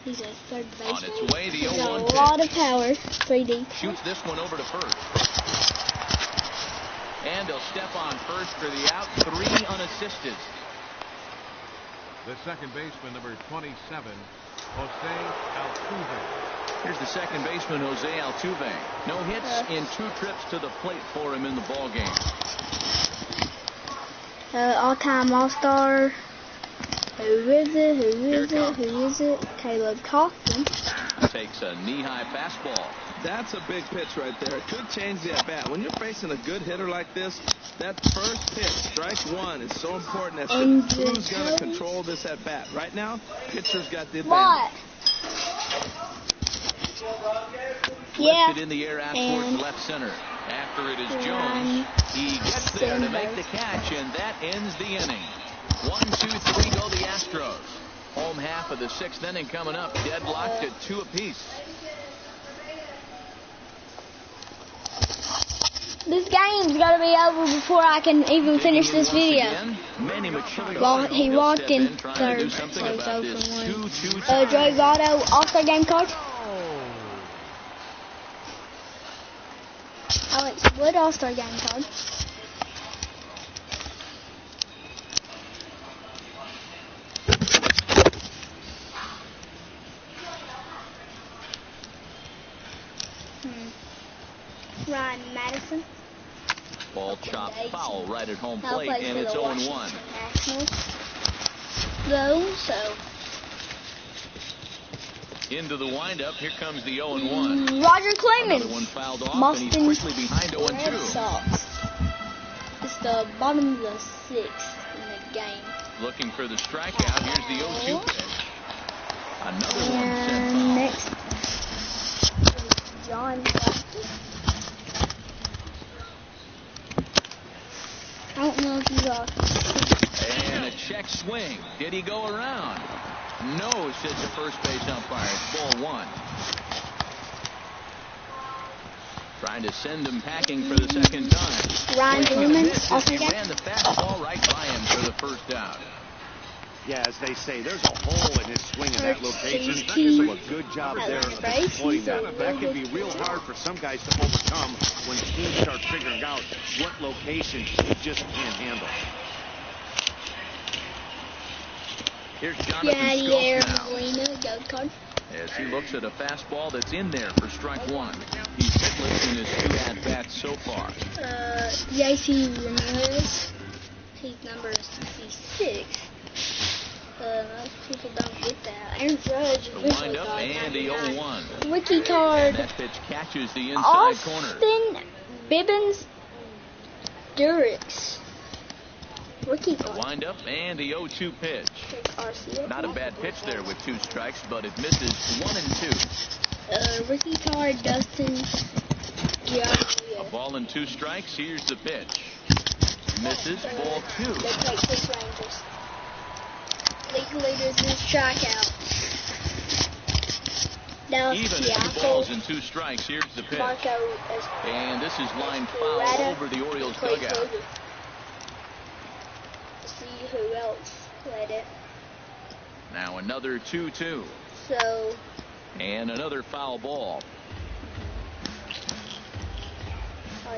He's a third baseman. On its way, the He's 0-1 got a pitch. lot of power. 3D. Shoots this one over to first. And he'll step on first for the out. 3 unassisted. The second baseman, number 27, Jose Altuve. Here's the second baseman, Jose Altuve. No hits in 2 trips to the plate for him in the ballgame. All-time All-Star. Who is it? Caleb Coffin. Takes a knee-high fastball. That's a big pitch right there. It could change the at-bat. When you're facing a good hitter like this, that first pitch, strike one, is so important as to who's going to control this at-bat. Right now, pitcher's got the advantage. What? Yeah. Lifted in the air out towards left center. After it is Jones, he gets there to make the catch, and that ends the inning. 1, 2, 3 go the Astros. Home half of the 6th inning coming up, deadlocked at 2 apiece. This game's got to be over before I can even finish this video. Well, he walked in third, so it's over 1. Joey Votto, All-Star game card. Alex Wood, All-Star game card. Ryan Madison. Ball chopped foul right at home plate, and it's 0-1. Though, so. Into the windup, here comes the 0-1. Roger Clemens. Another one fouled off, and he's quickly behind 0-2. It's the bottom of the 6th in the game. Looking for the strikeout. Here's the 0-2 pitch. Another one set foul. Next, John. I don't know if you are. And a check swing. Did he go around? No, says the first base umpire. It's ball 1. Trying to send him packing for the second time. Ryan Blumen. He ran the fastball right by him for the first out. Yeah, as they say, there's a hole in his swing in that location. So a good job there of exploiting that. That can be real hard for some guys to overcome when teams start figuring out what location he just can't handle. Here's Jonathan Strauss Molina, gold card. as he looks at a fastball that's in there for strike 1. He's hitless in his 2 at-bats so far. JC Ramirez. He's number 66. Most people don't get that. Aaron Judge. The windup and the 0-1. Rookie card. And that pitch catches the inside corner. Austin Bibbins Durix. Rookie The card. windup and the 0-2 pitch. RCA. Not a bad pitch there with 2 strikes, but it misses 1 and 2. Rookie card Dustin Giacomo. A ball and 2 strikes. Here's the pitch. Misses, ball 2. They take 6 Rangers. League leaders in strikeout. Dallas Even at 2 balls and 2 strikes, here's the pitch. Marco And this is line foul over the Orioles dugout. See who else led it. Now another 2-2. So, And another foul ball.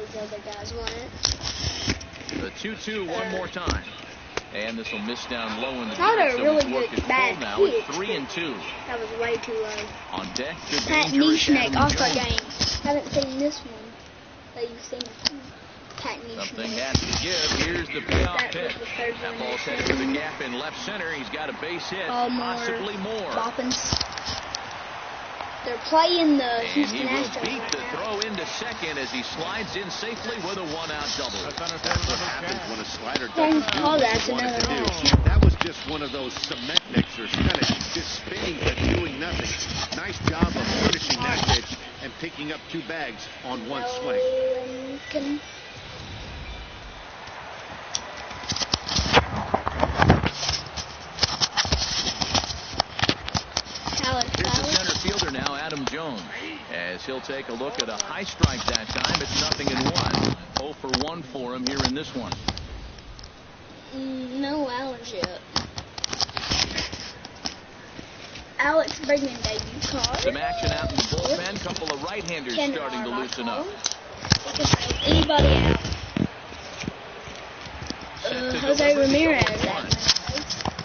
those other guys want it. The 2-2 one more time. And this will miss down low in the Not deep, a so really his work good is bad full now pitch. at 3-2. That was way too low. On deck, the Pat dangerous Neshnek, Adam All-Star Jones. game. Haven't seen this one. But you've seen Pat Something Neshnek. has to give. Here's the payoff That pitch. was the third That one. ball's headed to the gap in left center. He's got a base hit, possibly more. Boppins. They're playing the And Houston he will Astros beat right the now. throw into second as he slides in safely with a one-out double. That's what happens when a slider Thank doesn't do God what that's you want it to another do. one. That was just one of those cement mixers, kind of just spinning but doing nothing. Nice job of finishing that pitch and picking up 2 bags on one swing. Lincoln. Here's the center fielder now, Adam Jones, as he'll take a look at a high strike that time. It's 0-1. 0 for 1 for him here in this one. No Alex yet. Alex Bregman debut card. Some action out in the bullpen. Couple of right-handers Ken starting to loosen up. They can throw anybody out. Jose Ramirez.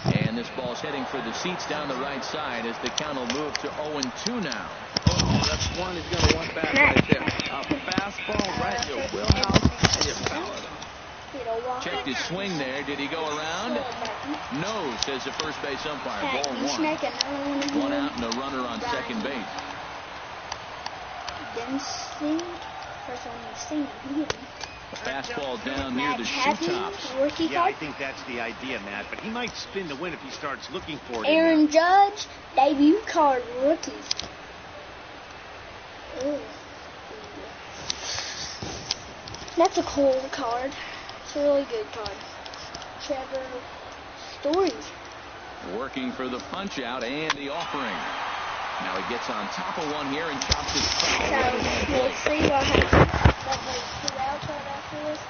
And this ball's heading for the seats down the right side as the count will move to 0-2 now. Oh, that's one he's going to want back right there. A fastball right in your wheelhouse, and you foul it. Checked his swing there. Did he go around? No, says the first base umpire. Ball 1. One out and a runner on second base. Dempsey. First one you've seen him. Fastball down near the shoe tops. Rookie Yeah, I card. think that's the idea, Matt. But he might spin to win if he starts looking for it. Aaron Judge, debut card, rookie. Ooh. That's a cool card. It's a really good card. Trevor Story. Working for the punch out and the offering. Now he gets on top of one here and chops it foul. So right away. we'll see what happens. That was 2 outs right after this.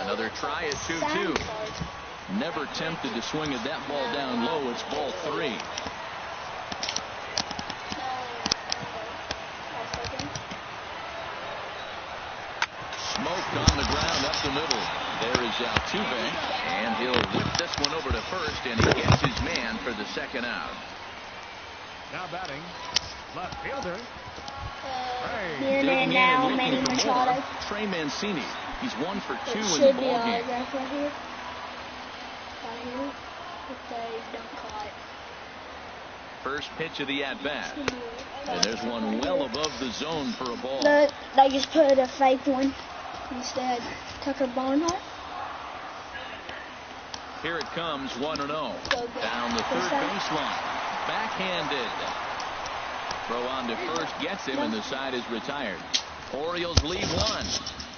Another try at 2-2. Never tempted to swing at that ball down low. It's ball 3. Smoked on the ground up the middle. There is Altuve, and he'll whip this one over to first, and he gets his man for the second out. Now batting, left fielder. And Digging in now and Manny looking for more. Machado. Trey Mancini. He's 1 for 2 in the Should be ball game. autograph right here. Right here. If they don't call it. First pitch of the at-bat. And there's one well above the zone for a ball. But they just put a fake one instead. Tucker Barnhart. Here it comes, 1-0. Down the third baseline. Backhanded. Throw on to first gets him, and the side is retired. Orioles lead 1.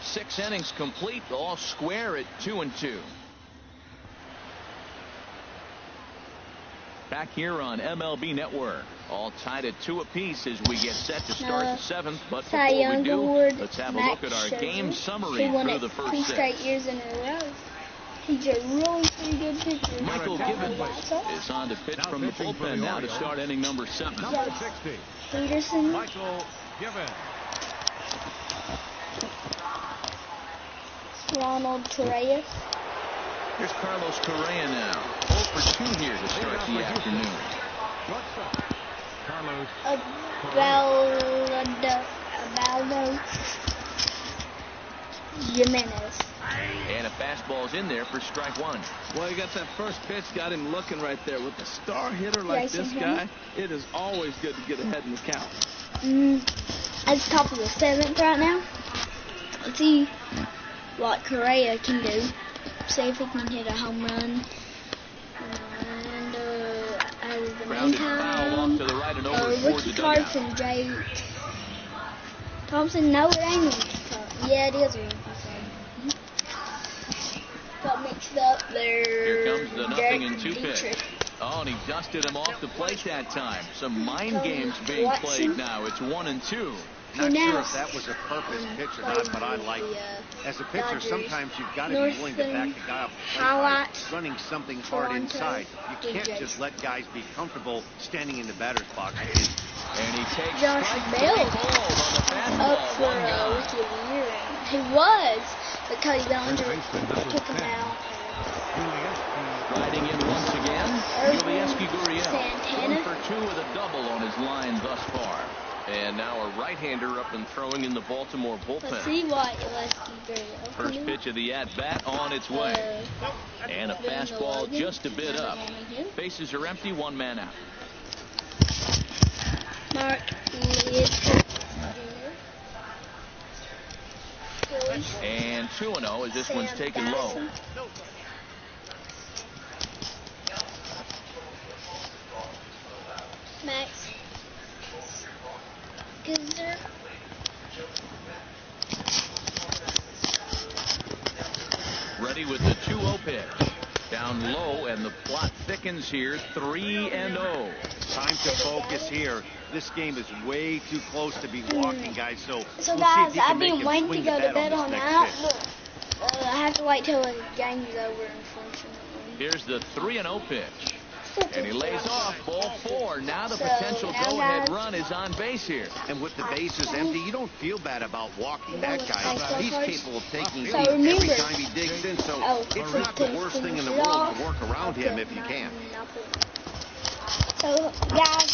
6 innings complete, all square at 2-2. Back here on MLB Network, all tied at 2 apiece as we get set to start the 7th. But Cy before Young we do, Award, let's have a Max look at our Scherzer. game summary He won through it the 2 first straight 6. years in a row. He's a really pretty good pitcher. Michael Gibbons is on to pitch from the bullpen now to start inning number 7. Number 60, Peterson. Michael Gibbons. Ronald Torreyes. Here's Carlos Correa now. 0 for 2 here to start the afternoon. Shortstop, Carlos Abaldo Jimenez. And a fastball's in there for strike 1. Well, he got that first pitch, got him looking right there. With a star hitter like this guy, it is always good to get ahead in the count. At the top of the 7th right now. Let's see what Correa can do. See if he can hit a home run. And out of the Grounded foul off to the right and over towards rookie the card dugout. from Jay Thompson. No, it ain't a rookie card. Yeah, it is a rookie card. Got mixed up there. Here comes the Derek 0-2 pitch. Dietrich. Oh, and he dusted him off the plate that time. Some mind games being played now. It's 1-2. Not sure if that was a purpose pitch or not, but I like it. As a pitcher, sometimes you've got to be willing to back the guy up by running something hard inside. You can't just let guys be comfortable standing in the batter's box. And he takes Josh Bell up for Rookie of the Year. He was, but Cody Bellinger took him out. Riding in once again, Yulieski Gurriel. Santana. 1 for 2 with a double on his line thus far. And now a right-hander up and throwing in the Baltimore bullpen. Let's see what Yulieski Gurriel. First pitch of the at-bat on its way. And a fastball just a bit up. Bases are empty, 1 man out. Mark Leeds. And 2-0 as this one's taken low. Max Gizer. Ready with the 2-0 pitch. Down low, and the plot thickens here. 3-0. Time to focus here. This game is way too close to be walking, guys. So we'll guys, see if I've been waiting to go to bed on that. I have to wait till the game's over, unfortunately. Here's the 3-0 pitch. And he lays off, ball 4. Now the potential go-ahead run is on base here. And with the bases empty, you don't feel bad about walking that guy. He's capable of taking a So lead remember, every time he digs in. So it's not the worst thing in the world to work around him if you can. So, guys,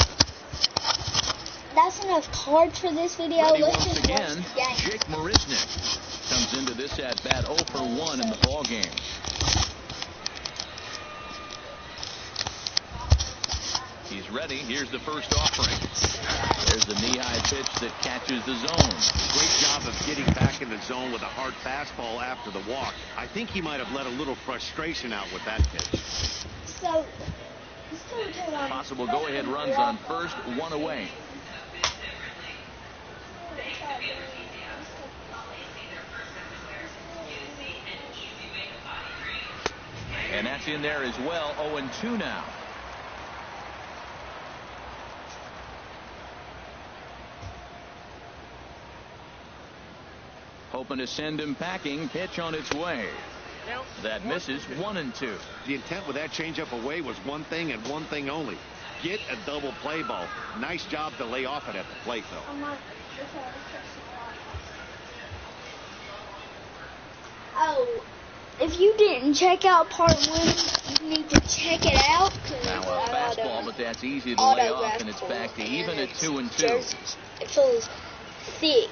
that's enough cards for this video. Ready Let's once just watch again, the game. Jake Marisnick comes into this at-bat 0 for 1 in the ballgame. He's ready. Here's the first offering. There's the knee-high pitch that catches the zone. Great job of getting back in the zone with a hard fastball after the walk. I think he might have let a little frustration out with that pitch. So, Possible go-ahead runs on first, 1 away. And that's in there as well. 0-2 now. Hoping to send him packing. Pitch on its way. That misses. 1-2. The intent with that changeup away was one thing and one thing only. Get a double play ball. Nice job to lay off it at the plate, though. Oh, if you didn't check out part 1, you need to check it out. Now a fastball, but that's easy to lay off, and it's back to even at 2-2. It feels thick.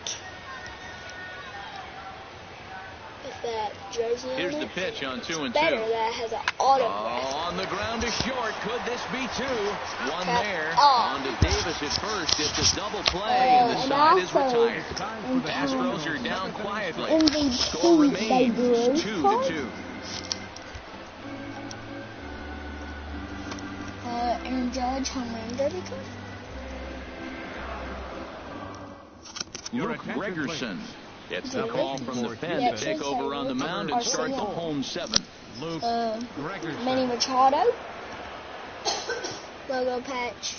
That jersey Here's the pitch on 2-2. Better that has an autograph. On the ground to short. Could this be 2? One there. Oh. On to Davis at first. It's a double play, and the side is retired. Astros are down quietly. Score remains 2-2. Aaron Judge, home run derby card. Luke Gregerson gets the call from the pen to take over on the mound and start the home 7th. Luke Gregerson. Manny Machado. Logo patch.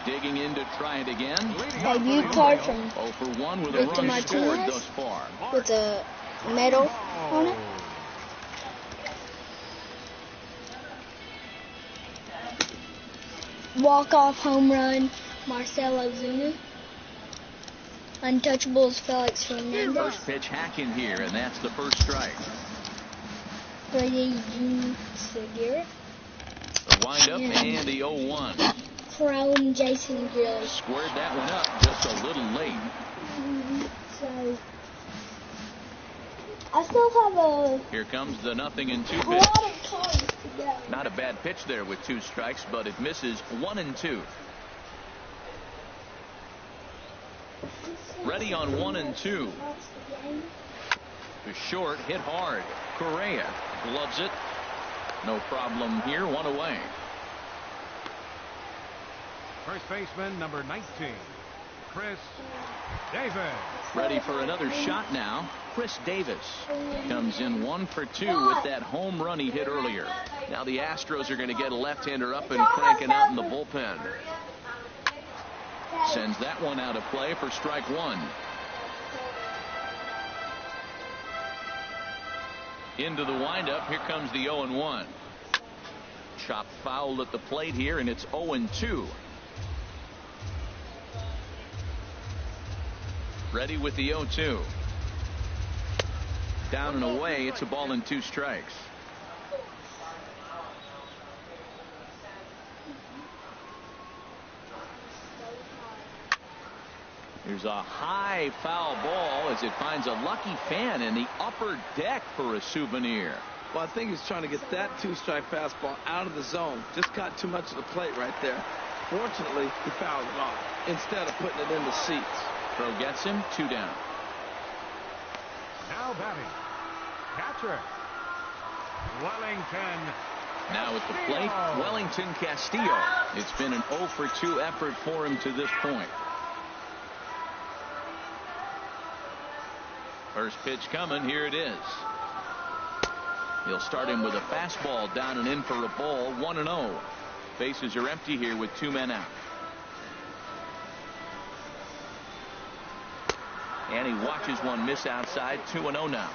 Digging in to try it again. Debut card from 0 for 1 with a Victor run scored Martinez thus far. with a medal on it. Walk-off home run, Marcelo Zuna. Untouchables, Felix Fernandez. First pitch hacking here, and that's the first strike. Brady Segura. The windup and the 0-1. Chrome Jason Grills. Squared that one up just a little late. So, I still have Here comes the 0-2 a pitch. lot of cards to go. Not a bad pitch there with 2 strikes, but it misses 1-2. Ready on 1-2. To short, hit hard. Correa gloves it. No problem here. 1 away. First baseman, number 19, Chris Davis. Ready for another shot now. Chris Davis comes in 1 for 2 with that home run he hit earlier. Now the Astros are going to get a left-hander up and cranking out in the bullpen. Sends that one out of play for strike one. Into the windup. Here comes the 0-1. Chop foul at the plate here, and it's 0-2. Ready with the 0-2. Down and away. It's a ball and 2 strikes. Here's a high foul ball as it finds a lucky fan in the upper deck for a souvenir. Well, I think he's trying to get that 2-strike fastball out of the zone. Just got too much of the plate right there. Fortunately, he fouled it off instead of putting it in the seats. Throw gets him, 2 down. Now batting, catcher, Wellington. Now at the plate, Wellington Castillo. It's been an 0-for-2 effort for him to this point. First pitch coming. Here it is. He'll start him with a fastball down and in for a ball. 1-0. Bases are empty here with 2 men out. And he watches one miss outside. 2-0 now.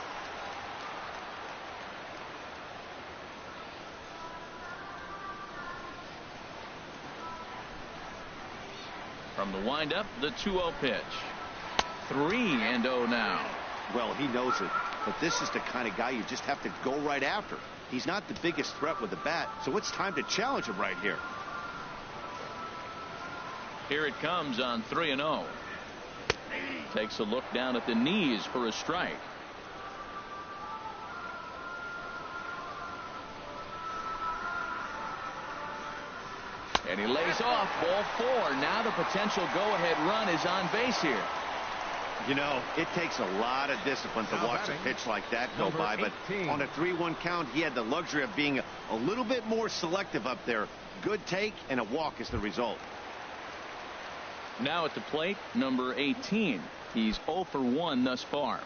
From the windup, the 2-0 pitch. 3-0 now. Well, he knows it, but this is the kind of guy you just have to go right after. He's not the biggest threat with the bat, so it's time to challenge him right here. Here it comes on 3-0. Takes a look down at the knees for a strike. And he lays off. Ball 4. Now the potential go-ahead run is on base here. You know, it takes a lot of discipline to watch a pitch like that go by, but on a 3-1 count, he had the luxury of being a little bit more selective up there. Good take and a walk is the result. Now at the plate, number 18. He's 0-for-1 thus far.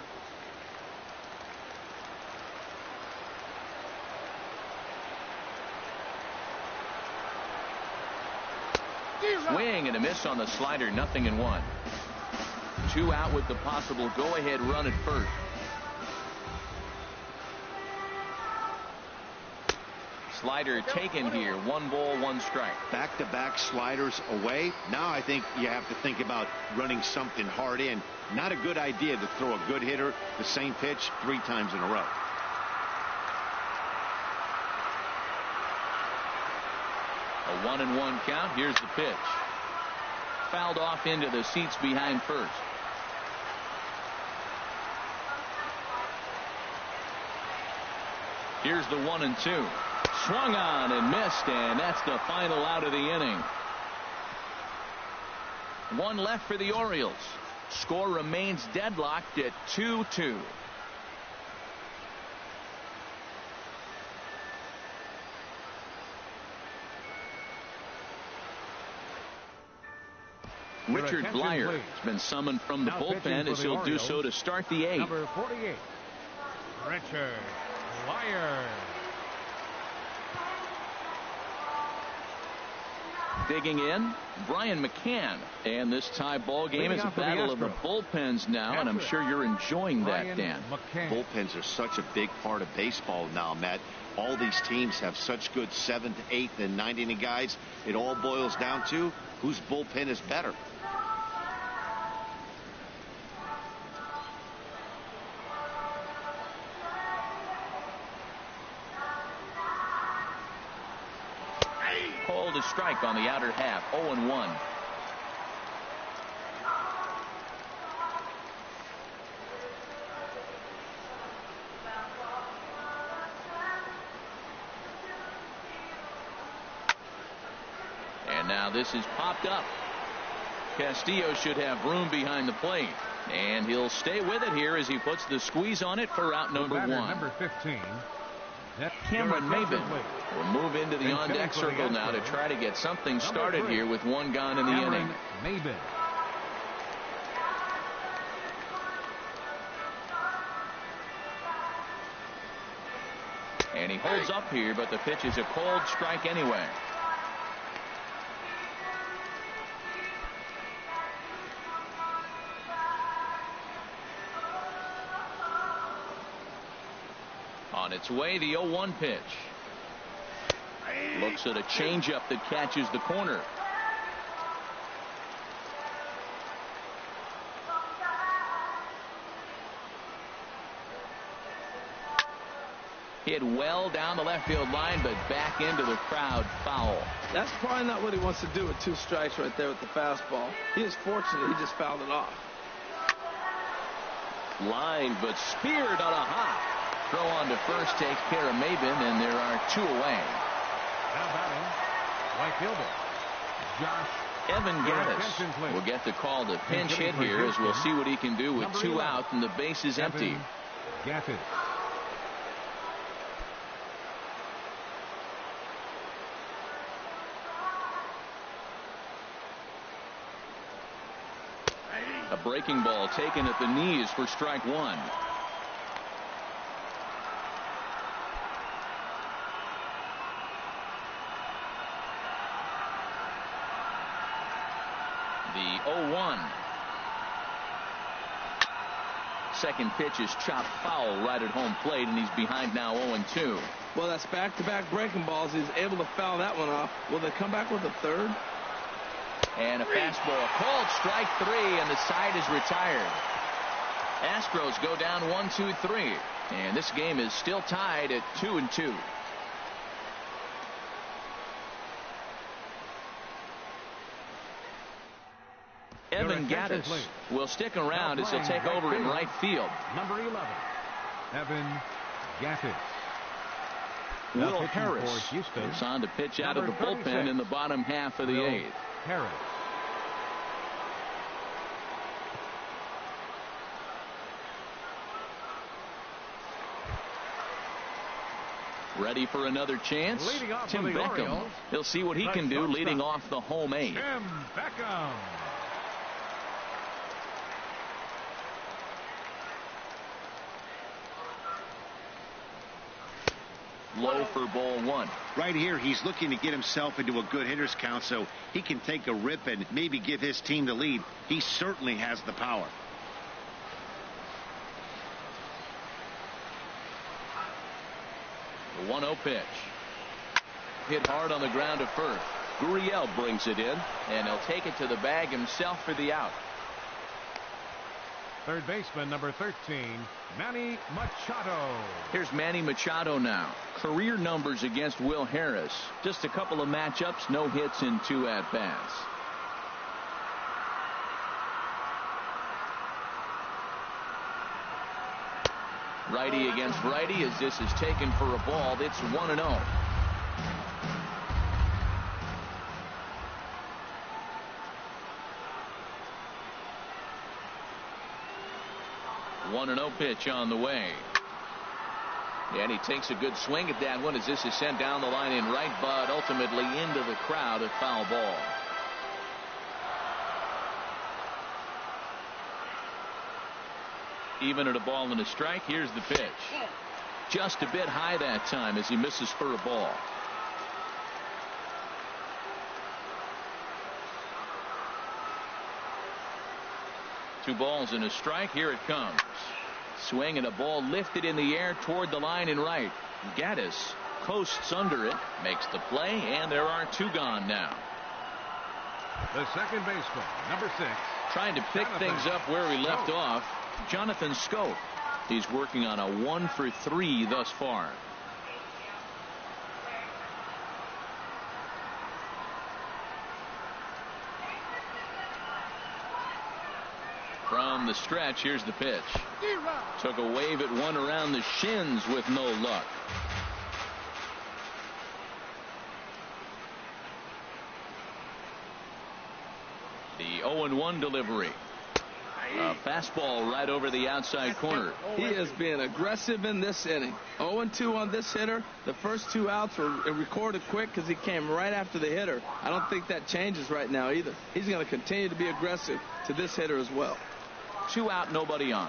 Swing and a miss on the slider. 0-1. 2 out with the possible go-ahead run at first. Slider taken here. 1 ball, 1 strike. Back-to-back sliders away. Now I think you have to think about running something hard in. Not a good idea to throw a good hitter the same pitch 3 times in a row. A 1-1 count. Here's the pitch. Fouled off into the seats behind first. Here's the 1-2. Swung on and missed, and that's the final out of the inning. 1 left for the Orioles. Score remains deadlocked at 2-2. Richard Blyer has been summoned from the bullpen as he'll do so to start the 8th. Number 48, Richard Blyer. Digging in, Brian McCann. And this tie ball game is a battle of the bullpens now, and I'm sure you're enjoying that, Dan. Bullpens are such a big part of baseball now, Matt. All these teams have such good 7th, 8th, and 9th inning guys. It all boils down to whose bullpen is better. Called a strike on the outer half. 0-1. And now this is popped up. Castillo should have room behind the plate, and he'll stay with it here as he puts the squeeze on it for out number 1. Number 15. Cameron Maybin will move into the on-deck circle now to try to get something started here with 1 gone in the inning. Maybin. And he holds up here, but the pitch is a cold strike anyway. On its way, the 0-1 pitch. Looks at a changeup that catches the corner. Hit well down the left field line, but back into the crowd. Foul. That's probably not what he wants to do with 2 strikes right there with the fastball. He is fortunate he just fouled it off. Line, but speared on a hop. Throw on to first takes care of Maybin, and there are 2 away. Now batting, right fielder, Josh. Evan Gattis will get the call to pinch hit here, as we'll see what he can do with 2 out and the base is empty. Gattis. A breaking ball taken at the knees for strike 1. The 0-1. Second pitch is chopped foul right at home plate, and he's behind now 0-2. Well, that's back-to-back breaking balls. He's able to foul that one off. Will they come back with a third? And a fastball called strike 3, and the side is retired. Astros go down 1-2-3, and this game is still tied at 2-2. Evan Gattis will stick around as he'll take over in right field. Number 11, Evan Gattis. Will Harris is on to pitch out of the bullpen in the bottom half of the 8th. Harris. Ready for another chance? Tim Beckham. He'll see what he can do leading off the home 8. Tim Beckham. Low for ball 1. Right here, he's looking to get himself into a good hitter's count so he can take a rip and maybe give his team the lead. He certainly has the power. The 1-0 pitch. Hit hard on the ground to first. Gurriel brings it in, and he'll take it to the bag himself for the out. Third baseman, number 13, Manny Machado. Here's Manny Machado now. Career numbers against Will Harris. Just a couple of matchups, no hits in 2 at-bats. Righty against righty as this is taken for a ball. It's 1-0. One 1-0 pitch on the way. And he takes a good swing at that one as this is sent down the line in right, but ultimately into the crowd, a foul ball. Even at a ball and a strike, here's the pitch. Just a bit high that time as he misses for a ball. Two balls and a strike. Here it comes. Swing and a ball lifted in the air toward the line in right. Gattis coasts under it, makes the play, and there are 2 gone now. The second baseman, number 6. Trying to pick things up where we left off, Jonathan Schoop. He's working on a 1-for-3 thus far. From the stretch, here's the pitch. Took a wave at one around the shins with no luck. The 0-1 delivery. A fastball right over the outside corner. He has been aggressive in this inning. 0-2 on this hitter. The first 2 outs were recorded quick because he came right after the hitter. I don't think that changes right now either. He's going to continue to be aggressive to this hitter as well. 2 out, nobody on.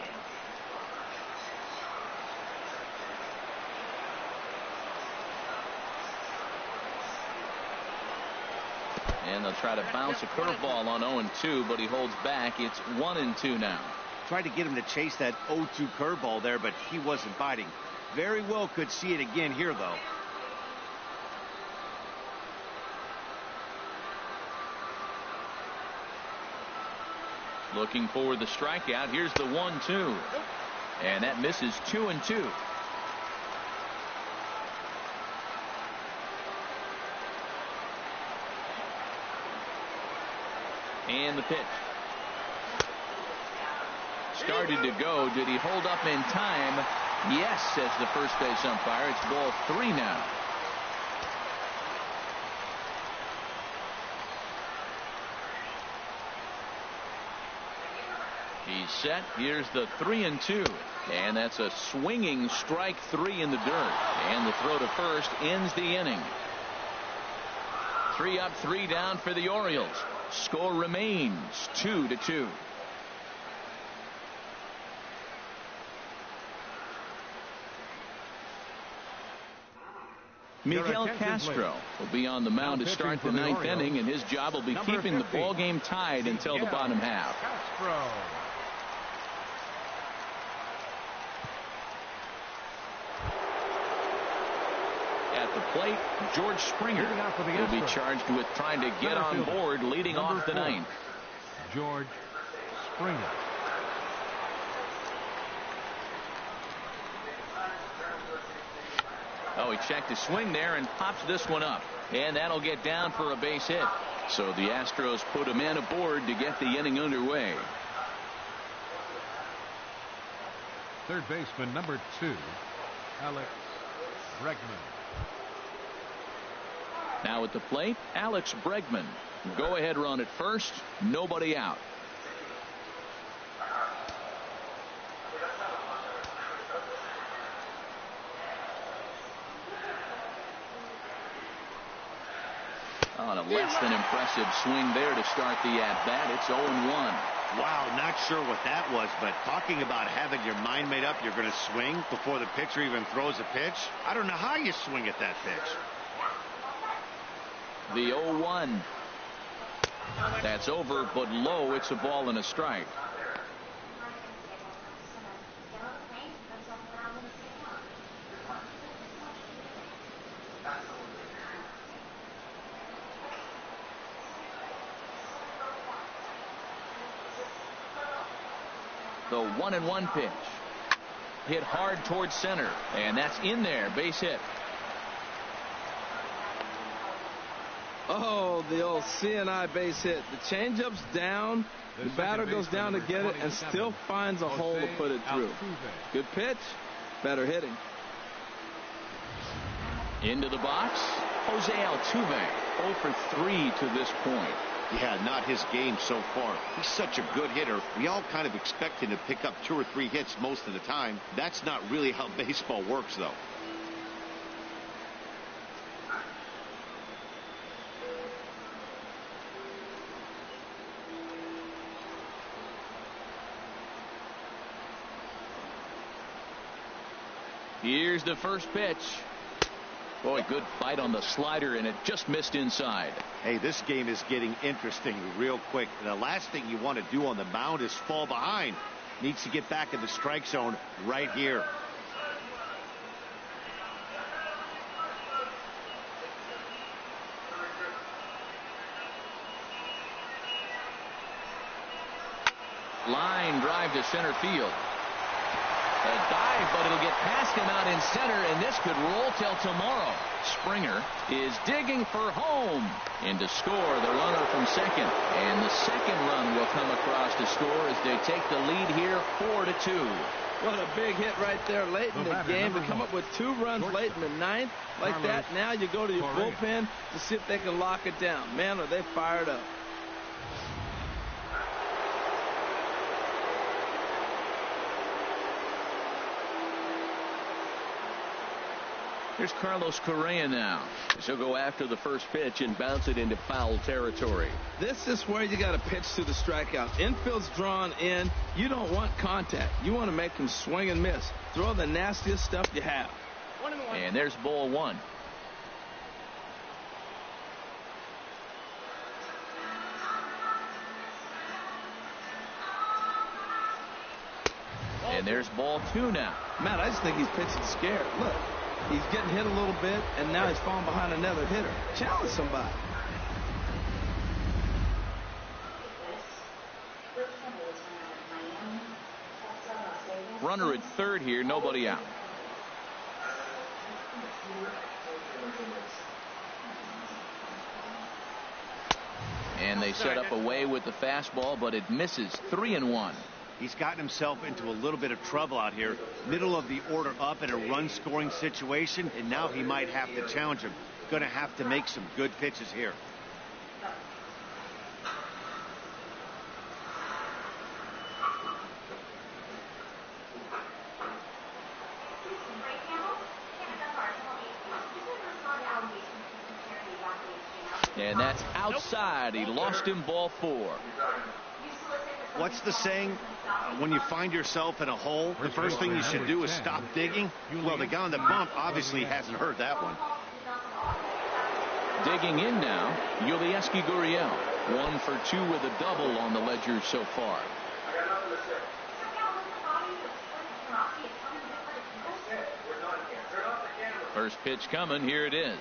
And they'll try to bounce a curveball on 0-2, but he holds back. It's 1-2 now. tried to get him to chase that 0-2 curveball there, but he wasn't biting. Very well could see it again here, though. Looking for the strikeout. Here's the 1-2. And that misses 2-2. And the pitch. Started to go. Did he hold up in time? Yes, says the first base umpire. It's ball 3 now. He's set. Here's the 3-2. And that's a swinging strike 3 in the dirt. And the throw to first ends the inning. 3 up, 3 down for the Orioles. Score remains 2-2. Miguel Castro will be on the mound to start the 9th inning, and his job will be keeping the ball game tied until the bottom half. At the plate, George Springer will be charged with trying to get on board leading off the 9th. George Springer. Oh, he checked his swing there and pops this one up. And that'll get down for a base hit. So the Astros put a man aboard to get the inning underway. Third baseman number 2, Alex Bregman. Now at the plate, Alex Bregman. Go ahead run at first. Nobody out. On a less than impressive swing there to start the at-bat. It's 0-1. Wow, not sure what that was, but talking about having your mind made up you're going to swing before the pitcher even throws a pitch. I don't know how you swing at that pitch. The 0-1. That's over, but low. It's a ball and a strike. The 1-1 pitch. Hit hard towards center, and that's in there. Base hit. Oh, the old C&I base hit. The changeup's down. The batter goes down to get it and still finds a hole to put it through. Good pitch. Better hitting. Into the box. Jose Altuve 0 for 3 to this point. Yeah, not his game so far. He's such a good hitter. We all kind of expect him to pick up 2 or 3 hits most of the time. That's not really how baseball works, though. Here's the first pitch. Boy, good fight on the slider, and it just missed inside. Hey, this game is getting interesting real quick. The last thing you want to do on the mound is fall behind. Needs to get back in the strike zone right here. Line drive to center field. A dive, but it'll get past him out in center, and this could roll till tomorrow. Springer is digging for home. And to score, the runner from second. And the second run will come across to score as they take the lead here 4-2. What a big hit right there late in the game to come up with 2 runs late in the 9th like that. Now you go to your bullpen to see if they can lock it down. Man, are they fired up. Here's Carlos Correa now. He'll go after the first pitch and bounce it into foul territory. This is where you got to pitch to the strikeout. Infield's drawn in. You don't want contact. You want to make them swing and miss. Throw the nastiest stuff you have. And there's ball 1. And there's ball 2 now. Matt, I just think he's pitching scared. Look, he's getting hit a little bit, and now he's falling behind another hitter. Challenge somebody. Runner at third here, nobody out. And they set up away with the fastball, but it misses. 3-1. He's gotten himself into a little bit of trouble out here. Middle of the order up in a run-scoring situation, and now he might have to challenge him. Going to have to make some good pitches here. And that's outside. He lost him, ball 4. What's the saying? When you find yourself in a hole, the first thing you should do is stop digging. Well, the guy on the bump obviously hasn't heard that one. Digging in now, Yulieski Gurriel. 1 for 2 with a double on the ledger so far. First pitch coming. Here it is.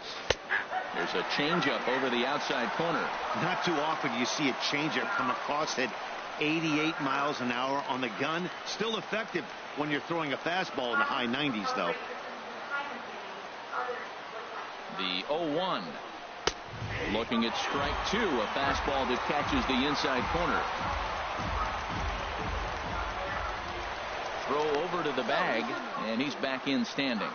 There's a changeup over the outside corner. Not too often you see a changeup come across at 88 miles an hour on the gun. Still effective when you're throwing a fastball in the high 90s, though. The 0-1. Looking at strike 2. A fastball that catches the inside corner. Throw over to the bag, and he's back in standing.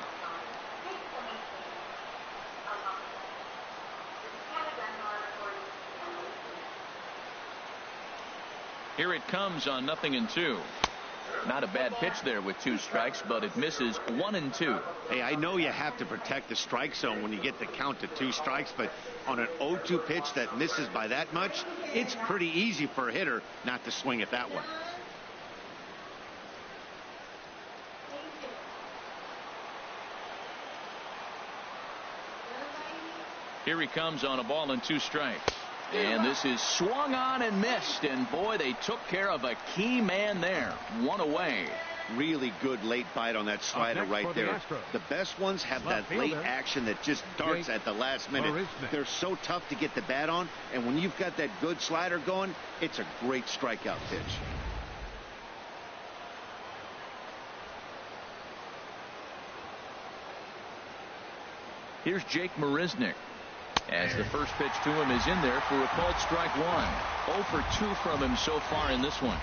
Here it comes on 0-2. Not a bad pitch there with 2 strikes, but it misses. 1-2. Hey, I know you have to protect the strike zone when you get the count to 2 strikes, but on an 0-2 pitch that misses by that much, it's pretty easy for a hitter not to swing at that one. Here he comes on a ball and 2 strikes. And this is swung on and missed. And boy, they took care of a key man there. 1 away. Really good late bite on that slider right there. The best ones have that late action that just darts at the last minute. They're so tough to get the bat on. And when you've got that good slider going, it's a great strikeout pitch. Here's Jake Marisnick. As the first pitch to him is in there for a called strike 1. 0 for 2 from him so far in this one.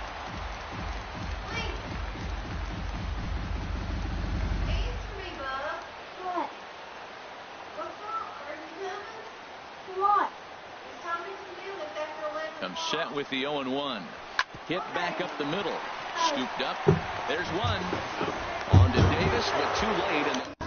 Comes set with the 0-1. Hit back up the middle. Scooped up. There's one. On to Davis, but too late. And